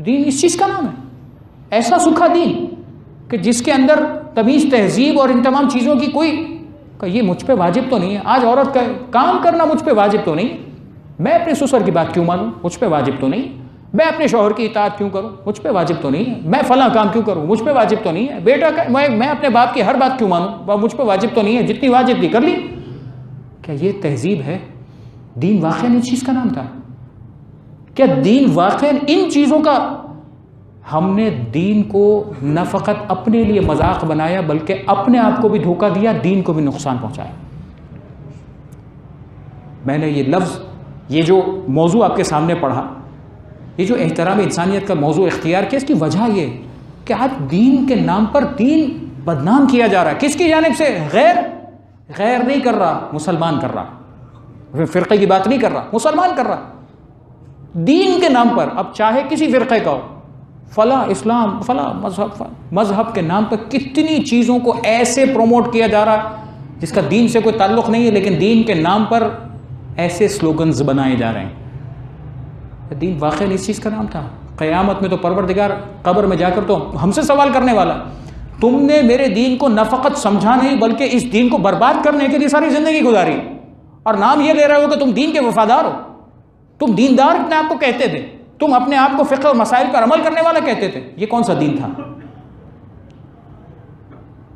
دین اس چیز کا نام ہے. ایسا سکھا دین کہ جس کے اندر تمیز، تہذیب اور ان تمام چیزوں کی کوئی، کہ یہ مجھ پہ واجب تو نہیں ہے. آج عورت کا کام کرنا مجھ پہ واجب تو نہیں، میں اپنے سسر کی بات کیوں مانوں؟ مجھ پہ واجب تو نہیں. میں اپنے شوہر کی اطاعت کیوں کروں؟ مجھ پہ واجب تو نہیں ہے. میں فلاں کام کیوں کروں؟ مجھ پہ واجب تو نہیں ہے. بیٹا میں اپنے باپ کی ہر بات کیوں مانوں؟ مجھ پہ واجب تو نہیں ہے. جتنی واجب تھی کر لی. کیا یہ تہذیب ہے؟ دین واقعاً اس چیز کا نام تھا؟ کیا دین واقعاً ان چیزوں کا؟ ہم نے دین کو نہ فقط اپنے لیے مذاق بنایا بلکہ اپنے آپ کو بھی دھوکہ دیا، دین کو بھی نقصان پہنچایا. میں نے یہ لفظ، یہ جو موضوع آپ کے سامنے پڑھا، یہ جو احترام انسانیت کا موضوع اختیار کیا، اس کی وجہ یہ کہ آج دین کے نام پر دین بدنام کیا جا رہا ہے. کس کی جانب سے؟ غیر نہیں کر رہا، مسلمان کر رہا. فرقے کی بات نہیں کر رہا، مسلمان کر رہا. دین کے نام پر، اب چاہے کسی فرقے کا ہو، فلاں اسلام، فلاں مذہب کے نام پر کتنی چیزوں کو ایسے پروموٹ کیا جا رہا ہے جس کا دین سے کوئی تعلق نہیں ہے، لیکن دین کے نام پر ایسے سلوگنز بنائے جا رہے ہیں. دین واقعی اس چیز کا نام تھا. قیامت میں تو پروردگار قبر میں جا کر تو ہم سے سوال کرنے والا، تم نے میرے دین کو نہ فقط سمجھا نہیں بلکہ اس دین کو برباد کرنے کے لیے ساری زندگی گزاری، اور نام یہ لے رہے ہو کہ تم دین کے وفادار ہو. تم دیندار اپنے آپ کو کہتے تھے، تم اپنے آپ کو فقہ اور مسائل پر عمل کرنے والا کہتے تھے. یہ کون سا دین تھا؟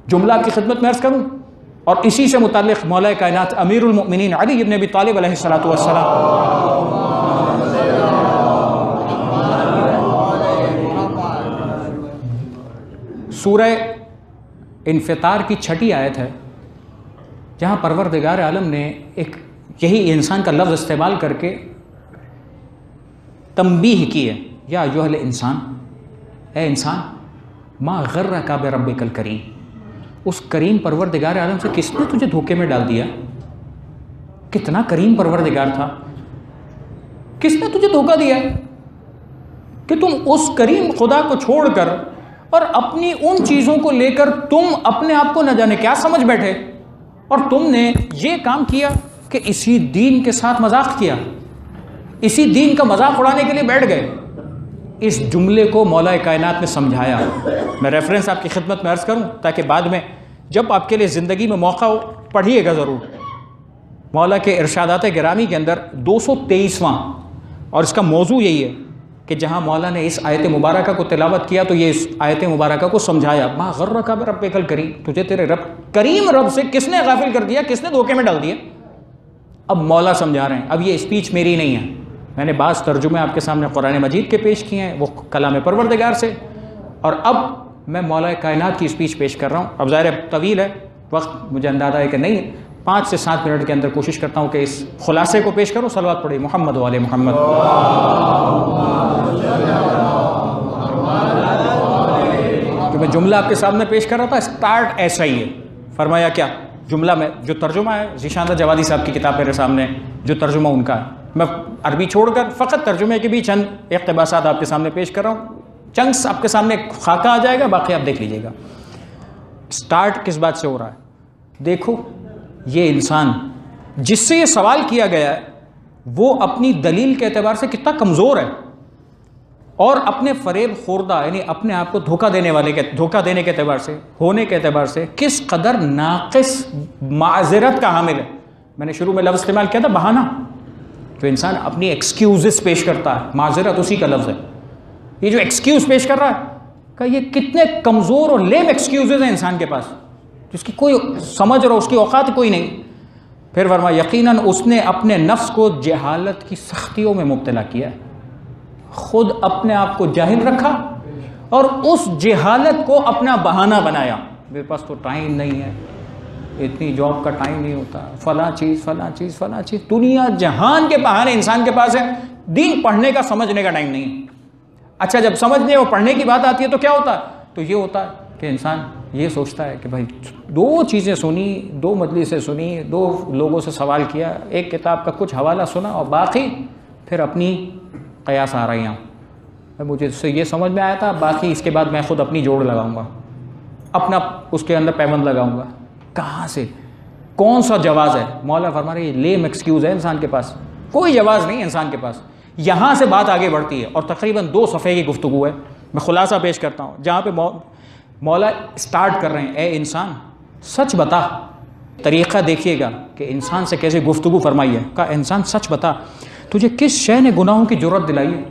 جملہ آپ کی خدمت میں عرض کروں، اور اسی سے متعلق مولا کائنات امیر المؤمنین علی ابن ابی طالب علیہ الصلوۃ والسلام سورہ انفطار کی 6 آیت ہے، جہاں پروردگار عالم نے ایک یہی انسان کا لفظ استعمال کر کے تنبیہ کی ہے. یا ایھا الانسان، اے انسان، ما غرک بربک الکریم، اس کریم پروردگار عالم سے کس نے تجھے دھوکے میں ڈال دیا؟ کتنا کریم پروردگار تھا، کس نے تجھے دھوکہ دیا کہ تم اس کریم خدا کو چھوڑ کر اور اپنی ان چیزوں کو لے کر تم اپنے آپ کو نہ جانے کیا سمجھ بیٹھے، اور تم نے یہ کام کیا کہ اسی دین کے ساتھ مذاق کیا، اسی دین کا مذاق اڑانے کے لیے بیٹھ گئے. اس جملے کو مولا کائنات نے سمجھایا. میں ریفرنس آپ کی خدمت میں عرض کروں تاکہ بعد میں جب آپ کے لیے زندگی میں موقع ہو پڑھیے گا ضرور. مولا کے ارشادات گرامی کے اندر 223واں، اور اس کا موضوع یہی ہے کہ جہاں مولا نے اس آیت مبارکہ کو تلاوت کیا تو یہ اس آیت مبارکہ کو سمجھایا. ما غرک بربک الکریم، تجھے تیرے رب کریم رب سے کس نے غافل کر دیا، کس نے دھوکے میں ڈال دیا؟ اب مولا سمجھا رہے ہیں. اب یہ اسپیچ میری نہیں ہے، میں نے بعض ترجمے آپ کے سامنے قرآن مجید کے پیش کیے ہیں، وہ کلام پروردگار سے، اور اب میں مولا کائنات کی اسپیچ پیش کر رہا ہوں. اب ظاہر طویل ہے، وقت مجھے اندازہ ہے کہ نہیں ہے، 5 سے 7 منٹ کے اندر کوشش کرتا ہوں کہ اس خلاصے کو پیش کروں. صلوات پڑھیں محمد و آل محمد. کہ میں جملہ آپ کے سامنے پیش کر رہا تھا، اسٹارٹ ایسا ہی ہے. فرمایا کیا جملہ میں جو ترجمہ ہے ذیشاندہ جوادی صاحب کی کتاب میرے سامنے، جو ترجمہ ان کا ہے، میں عربی چھوڑ کر فقط ترجمے کے بھی چند اقتباسات آپ کے سامنے پیش کر رہا ہوں. چنکس آپ کے سامنے خاکہ آ جائے گا، باقی آپ دیکھ لیجئے گا. سٹارٹ کس بات سے ہو رہا ہے؟ دیکھو یہ انسان جس سے یہ سوال کیا گیا ہے وہ اپنی دلیل کے اعتبار سے کتنا کمزور ہے، اور اپنے فریب خوردہ یعنی اپنے آپ کو دھوکہ دینے کے اعتبار سے، ہونے کے اعتبار سے کس قدر ناقص معذرت کا حامل ہے. میں نے شروع میں لفظ استعمال کیا تھا بہانہ، جو انسان اپنی ایکسکیوزز پیش کرتا ہے، معذرت اسی کا لفظ ہے. یہ جو ایکسکیوز پیش کر رہا ہے کہ یہ کتنے کمزور اور لیم ایکسکیوزز ہیں انسان کے پاس، جس کی کوئی سمجھ اور اس کی اوقات کوئی نہیں. پھر فرمایا یقیناً اس نے اپنے نفس کو جہالت کی سختیوں میں مبتلا کیا ہے، خود اپنے آپ کو جاہل رکھا اور اس جہالت کو اپنا بہانہ بنایا. میرے پاس تو ٹائم نہیں ہے، اتنی جاب کا ٹائم نہیں ہوتا، فلاں چیز فلاں چیز فلاں چیز، دنیا جہان کے بہانے انسان کے پاس ہے. دین پڑھنے کا سمجھنے کا ٹائم نہیں ہے. اچھا جب سمجھنے اور پڑھنے کی بات آتی ہے تو کیا ہوتا ہے؟ تو یہ ہوتا ہے کہ انسان یہ سوچتا ہے کہ بھائی 2 چیزیں سنی، 2 مجلسیں سنی، 2 لوگوں سے سوال کیا، ایک کتاب کا کچھ حوالہ سنا، اور باقی پھر اپنی قیاس آ رہی ہیں، مجھے اس سے یہ سمجھ میں آیا تھا، باقی اس کے بعد میں خود اپنی جوڑ لگاؤں گا، اپنا اس کے اندر پیمند لگاؤں گا. کہاں سے، کون سا جواز ہے؟ مولا فرما رہے ہیں لیم ایکسکیوز ہے انسان کے پاس، کوئی جواز نہیں ہے انسان کے پاس. یہاں سے بات آگے بڑھتی ہے اور تقریباً 2 صفحے کی گفتگو ہے. میں خلاصہ پیش کرتا ہوں جہاں پہ مولا اسٹارٹ کر رہے ہیں، اے انسان سچ بتا. طریقہ دیکھیے گا کہ انسان سے کیسے گفتگو فرمائی ہے. کہا انسان سچ بتا، تجھے کس شے نے گناہوں کی جرت دلائی ہے؟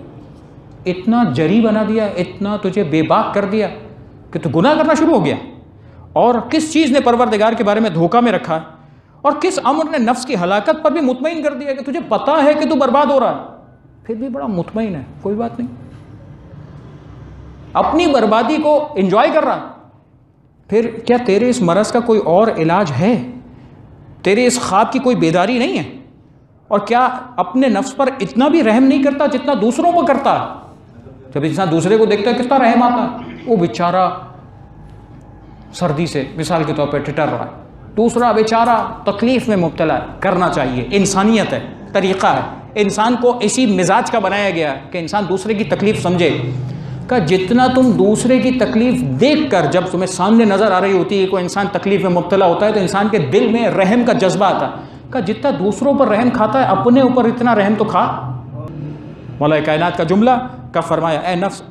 اتنا جری بنا دیا، اتنا تجھے بے باک کر دیا کہ تو گناہ کرنا شروع ہو گیا. اور کس چیز نے پروردگار کے بارے میں دھوکہ میں رکھا ہے؟ اور کس امر نے نفس کی ہلاکت پر بھی مطمئن کر دیا کہ تجھے پتا ہے کہ تو برباد ہو رہا ہے، پھر بھی بڑا مطمئن ہے، کوئی بات نہیں، اپنی بربادی کو انجوائے کر رہا. پھر کیا تیرے اس مرض کا کوئی اور علاج ہے؟ تیرے اس خواب کی کوئی بیداری نہیں ہے؟ اور کیا اپنے نفس پر اتنا بھی رحم نہیں کرتا جتنا دوسروں پر کرتا ہے؟ جب انسان دوسرے کو دیکھتا ہے کتنا رحم آتا ہے، وہ بیچارہ سردی سے مثال کے طور پہ ٹٹر رہا ہے، دوسرا بیچارہ تکلیف میں مبتلا ہے. کرنا چاہیے، انسانیت ہے، طریقہ ہے، انسان کو اسی مزاج کا بنایا گیا ہے کہ انسان دوسرے کی تکلیف سمجھے. کہ جتنا تم دوسرے کی تکلیف دیکھ کر، جب تمہیں سامنے نظر آ رہی ہوتی ہے کوئی انسان تکلیف میں مبتلا ہوتا ہے تو انسان کے دل میں رحم کا جذبہ آتا ہے. کہ جتنا دوسروں پر رحم کھاتا ہے اپنے اوپر اتنا رحم تو کھا. مولا کائنات کا جملہ کا فرمایا، اے نفس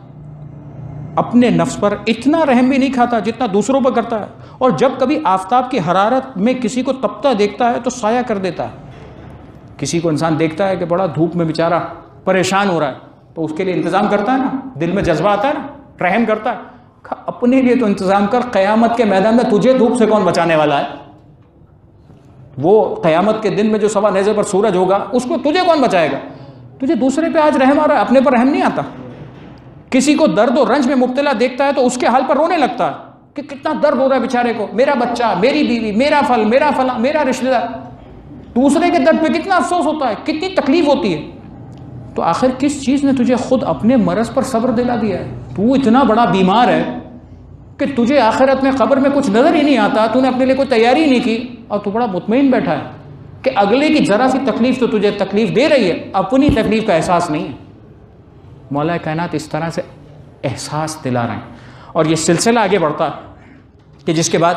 اپنے نفس پر اتنا رحم بھی نہیں کھاتا جتنا دوسروں پر کرتا ہے. اور جب کبھی آفتاب کی حرارت میں کسی کو تپتا دیکھتا ہے تو سایہ کر دیتا ہے. کسی کو انسان دیکھتا ہے کہ بڑا دھوپ میں بیچارہ پریشان ہو رہا ہے تو اس کے لیے انتظام کرتا ہے نا، دل میں جذبہ آتا ہے نا، رحم کرتا ہے. اپنے لیے تو انتظام کر، قیامت کے میدان میں تجھے دھوپ سے کون بچانے والا ہے؟ وہ قیامت کے دن میں جو سوا نیزے پر سورج ہوگا اس کو تجھے کون بچائے گا؟ تجھے دوسرے پہ آج رحم آ رہا ہے، اپنے پر رحم نہیں آتا. کسی کو درد و رنج میں مبتلا دیکھتا ہے تو اس کے حال پر رونے لگتا ہے کہ کتنا درد ہو رہا ہے بیچارے کو، میرا بچہ، میری بیوی، میرا پھل، میرا فلاں، میرا رشتہ دار. دوسرے کے درد پہ کتنا افسوس ہوتا ہے، کتنی تکلیف ہوتی ہے. تو آخر کس چیز نے تجھے خود اپنے مرض پر صبر دلا دیا ہے؟ تو اتنا بڑا بیمار ہے کہ تجھے آخرت میں قبر میں کچھ نظر ہی نہیں آتا، تو نے اپنے لیے کوئی تیاری نہیں کی اور تو بڑا مطمئن بیٹھا ہے کہ اگلے کی ذرا سی تکلیف تو تجھے تکلیف دے رہی ہے، اپنی تکلیف کا احساس نہیں ہے. مولا کائنات اس طرح سے احساس دلا رہے ہیں. اور یہ سلسلہ آگے بڑھتا ہے کہ جس کے بعد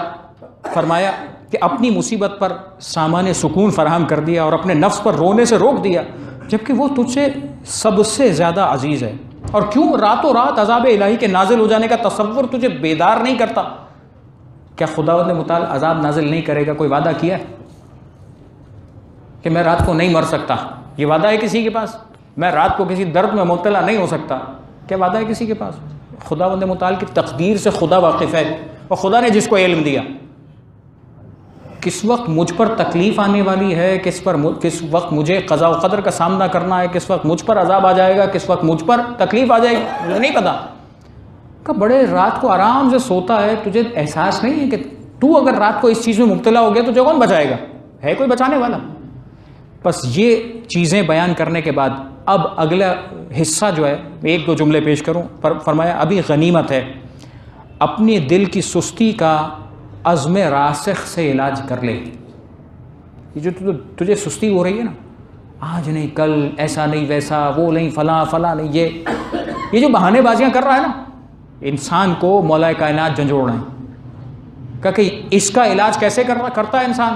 فرمایا کہ اپنی مصیبت پر سامان سکون فراہم کر دیا اور اپنے نفس پر رونے سے روک دیا جبکہ وہ تجھ سے سب سے زیادہ عزیز ہے. اور کیوں راتوں رات عذاب الہی کے نازل ہو جانے کا تصور تجھے بیدار نہیں کرتا؟ کیا خداوند متعال عذاب نازل نہیں کرے گا؟ کوئی وعدہ کیا ہے کہ میں رات کو نہیں مر سکتا؟ یہ وعدہ ہے کسی کے پاس؟ میں رات کو کسی درد میں مبتلا نہیں ہو سکتا؟ کیا وعدہ ہے کسی کے پاس؟ خداوند متعال کی تقدیر سے خدا واقف ہے اور خدا نے جس کو علم دیا کس وقت مجھ پر تکلیف آنے والی ہے، کس وقت مجھے قضاء و قدر کا سامنا کرنا ہے، کس وقت مجھ پر عذاب آ جائے گا، کس وقت مجھ پر تکلیف آ جائے گی، مجھے نہیں پتا. کہ بڑے رات کو آرام سے سوتا ہے، تجھے احساس نہیں ہے کہ تو اگر رات کو اس چیز میں مبتلا ہو گیا تو جو کون بچائے گا؟ ہے کوئی بچانے والا؟ بس یہ چیزیں بیان کرنے کے بعد اب اگلا حصہ جو ہے 1-2 جملے پیش کروں. فرمایا ابھی غنیمت ہے، اپنی دل کی سستی کا عزم راسخ سے علاج کر لے. یہ جو تجھے سستی ہو رہی ہے نا، آج نہیں کل، ایسا نہیں ویسا، وہ نہیں فلاں فلاں نہیں، یہ جو بہانے بازیاں کر رہا ہے نا، انسان کو مولا کائنات جھنجھوڑ رہے ہیں کہ اس کا علاج کیسے کرتا ہے انسان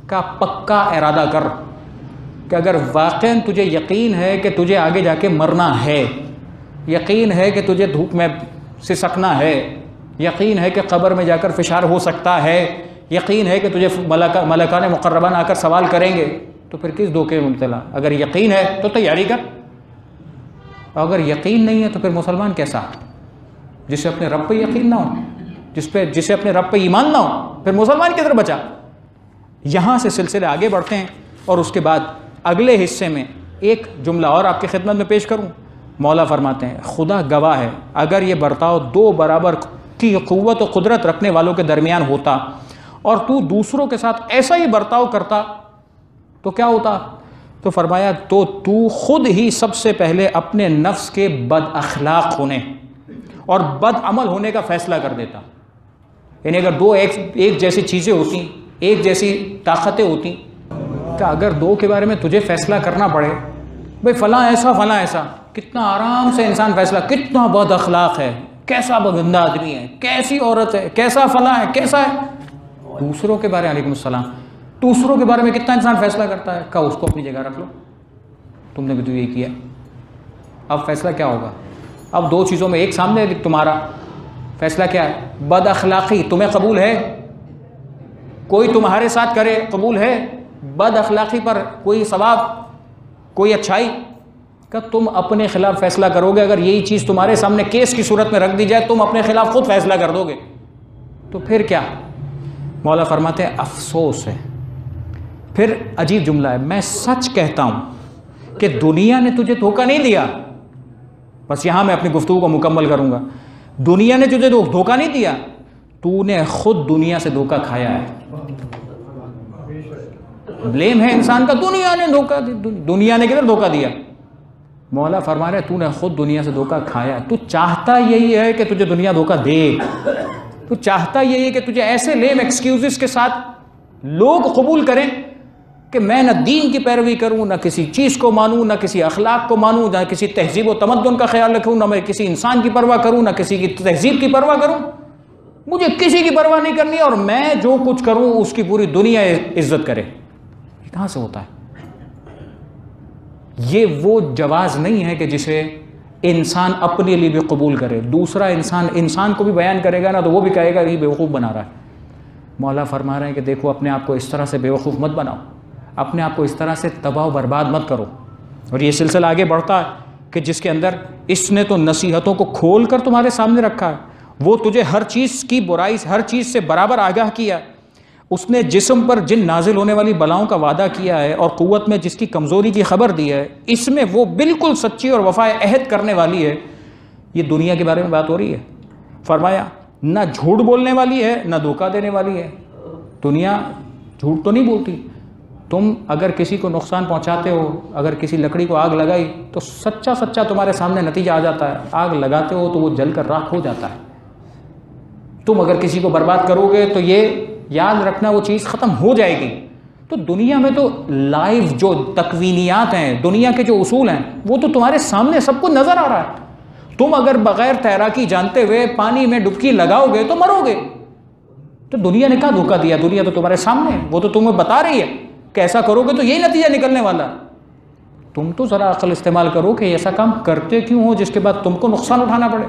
کا پکا ارادہ کر کہ اگر واقعاً تجھے یقین ہے کہ تجھے آگے جا کے مرنا ہے، یقین ہے کہ تجھے دھوپ میں سسکنا ہے، یقین ہے کہ قبر میں جا کر فشار ہو سکتا ہے، یقین ہے کہ تجھے ملکان مقربان آ کر سوال کریں گے، تو پھر کس دھوکے میں مبتلا؟ اگر یقین ہے تو تیاری کر، اگر یقین نہیں ہے تو پھر مسلمان کیسا؟ جسے اپنے رب پہ یقین نہ ہو، جسے اپنے رب پہ ایمان نہ ہو، پھر مسلمان کدھر بچا؟ یہاں سے سلسلے آگے بڑھتے ہیں اور اس کے بعد اگلے حصے میں ایک جملہ اور آپ کی خدمت میں پیش کروں. مولا فرماتے ہیں خدا گواہ ہے اگر یہ برتاؤ 2 برابر کی قوت و قدرت رکھنے والوں کے درمیان ہوتا اور تو دوسروں کے ساتھ ایسا ہی برتاؤ کرتا تو کیا ہوتا؟ تو فرمایا تو خود ہی سب سے پہلے اپنے نفس کے بد اخلاق ہونے اور بد عمل ہونے کا فیصلہ کر دیتا. یعنی اگر 2 ایک جیسی چیزیں ہوتی، ایک جیسی طاقتیں ہوتی، کہ اگر 2 کے بارے میں تجھے فیصلہ کرنا پڑے، بھئی فلاں ایسا فلاں ایسا، کتنا آرام سے انسان فیصلہ، کتنا بد اخلاق ہے، کیسا گندہ آدمی ہے، کیسی عورت ہے، کیسا فلاں ہے، کیسا ہے۔ دوسروں کے بارے، علیکم السلام، دوسروں کے بارے میں کتنا انسان فیصلہ کرتا ہے۔ کہا اس کو اپنی جگہ رکھ لو، تم نے بھی تو یہ کیا۔ اب فیصلہ کیا ہوگا؟ اب دو چیزوں میں ایک سامنے ہے، تمہارا فیصلہ کیا ہے؟ بد اخلاقی تمہیں قبول ہے؟ کوئی تمہارے ساتھ کرے قبول ہے؟ بد اخلاقی پر کوئی ثواب، کوئی اچھائی؟ کہ تم اپنے خلاف فیصلہ کرو گے۔ اگر یہی چیز تمہارے سامنے کیس کی صورت میں رکھ دی جائے، تم اپنے خلاف خود فیصلہ کر دو گے، تو پھر کیا؟ مولا فرماتے ہیں افسوس ہے۔ پھر عجیب جملہ ہے، میں سچ کہتا ہوں کہ دنیا نے تجھے دھوکہ نہیں دیا۔ بس یہاں میں اپنی گفتگو کو مکمل کروں گا۔ دنیا نے تجھے دھوکہ نہیں دیا، تو نے خود دنیا سے دھوکہ کھایا ہے۔ بلیم ہے انسان کا، دنیا نے دھوکہ دیا۔ دنیا نے کدھر دھوکہ دیا؟ مولا فرما رہے تو نے خود دنیا سے دھوکہ کھایا ہے۔ تو چاہتا یہی ہے کہ تجھے دنیا دھوکہ دے، تو چاہتا یہی ہے کہ تجھے ایسے لیم ایکسکیوزز کے ساتھ لوگ قبول کریں کہ میں نہ دین کی پیروی کروں، نہ کسی چیز کو مانوں، نہ کسی اخلاق کو مانوں، نہ کسی تہذیب و تمدن کا خیال رکھوں، نہ میں کسی انسان کی پرواہ کروں، نہ کسی کی تہذیب کی پرواہ کروں۔ مجھے کسی کی پرواہ نہیں کرنی، اور میں جو کچھ کروں اس کی پوری دنیا عزت کرے۔ یہ کہاں سے ہوتا ہے؟ یہ وہ جواز نہیں ہے کہ جسے انسان اپنے لیے بھی قبول کرے، دوسرا انسان کو بھی بیان کرے گا نا تو وہ بھی کہے گا یہ بیوقوف بنا رہا ہے۔ مولا فرما رہے ہیں کہ دیکھو اپنے آپ کو اس طرح سے بیوقوف مت بناؤ، اپنے آپ کو اس طرح سے تباہ و برباد مت کرو۔ اور یہ سلسلہ آگے بڑھتا ہے کہ جس کے اندر اس نے تو نصیحتوں کو کھول کر تمہارے سامنے رکھا ہے، وہ تجھے ہر چیز کی برائی، ہر چیز سے برابر آگاہ کیا، اس نے جسم پر جن نازل ہونے والی بلاؤں کا وعدہ کیا ہے اور قوت میں جس کی کمزوری کی خبر دی ہے، اس میں وہ بالکل سچی اور وفائے عہد کرنے والی ہے۔ یہ دنیا کے بارے میں بات ہو رہی ہے۔ فرمایا نہ جھوٹ بولنے والی ہے، نہ دھوکہ دینے والی ہے۔ دنیا جھوٹ تو نہیں بولتی۔ تم اگر کسی کو نقصان پہنچاتے ہو، اگر کسی لکڑی کو آگ لگائی تو سچا تمہارے سامنے نتیجہ آ جاتا ہے، آگ لگاتے ہو تو وہ جل کر راکھ ہو جاتا ہے۔ تم اگر کسی کو برباد کرو گے تو یہ یاد رکھنا وہ چیز ختم ہو جائے گی۔ تو دنیا میں تو لائیو جو تکوینیات ہیں، دنیا کے جو اصول ہیں، وہ تو تمہارے سامنے سب کو نظر آ رہا ہے۔ تم اگر بغیر تیراکی جانتے ہوئے پانی میں ڈبکی لگاؤ گے تو مرو گے۔ تو دنیا نے کہاں دھوکہ دیا؟ دنیا تو تمہارے سامنے ہے، وہ تو تمہیں بتا رہی ہے کہ ایسا کرو گے تو یہی نتیجہ نکلنے والا۔ تم تو ذرا عقل استعمال کرو کہ ایسا کام کرتے کیوں ہو جس کے بعد تم کو نقصان اٹھانا پڑے،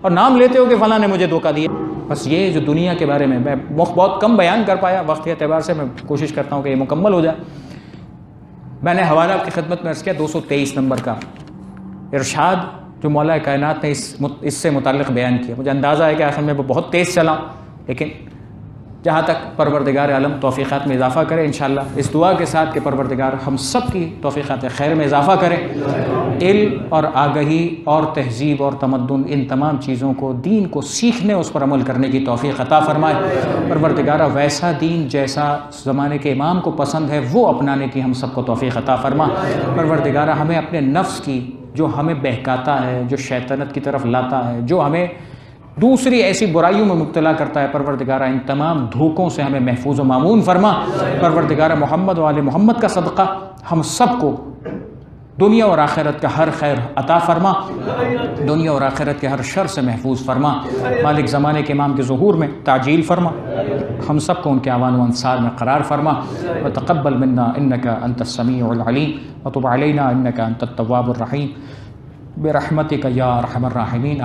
اور نام لیتے ہو کہ فلاں نے مجھے دھوکہ دیا۔ بس یہ جو دنیا کے بارے میں بہت کم بیان کر پایا، وقت کے اعتبار سے میں کوشش کرتا ہوں کہ یہ مکمل ہو جائے۔ میں نے حوالہ آپ کی خدمت میں عرض کیا 223 نمبر کا ارشاد جو مولا کائنات نے اس سے متعلق بیان کیا۔ مجھے اندازہ ہے کہ آخر میں وہ بہت تیز چلا، لیکن جہاں تک پروردگار عالم توفیقات میں اضافہ کرے انشاءاللہ، اس دعا کے ساتھ کہ پروردگار ہم سب کی توفیقات خیر میں اضافہ کرے، علم اور آگہی اور تہذیب اور تمدن، ان تمام چیزوں کو، دین کو سیکھنے، اس پر عمل کرنے کی توفیق عطا فرمائے۔ پروردگار ویسا دین جیسا زمانے کے امام کو پسند ہے وہ اپنانے کی ہم سب کو توفیق عطا فرما۔ پروردگار ہمیں اپنے نفس کی، جو ہمیں بہکاتا ہے، جو شیطنت کی طرف لاتا ہے، جو ہمیں دوسری ایسی برائیوں میں مبتلا کرتا ہے، پروردگارہ ان تمام دھوکوں سے ہمیں محفوظ و مامون فرما۔ پروردگارہ محمد و آل محمد کا صدقہ ہم سب کو دنیا اور آخرت کا ہر خیر عطا فرما، دنیا اور آخرت کے ہر شر سے محفوظ فرما۔ مالک زمانے کے امام کے ظہور میں تعجیل فرما، ہم سب کو ان کے اعوان و انصار میں قرار فرما۔ وتقبل منا انک انت السمیع العلیم وتب علینا انک انت التواب الرحیم برحمتک یا ارحم الراحمین۔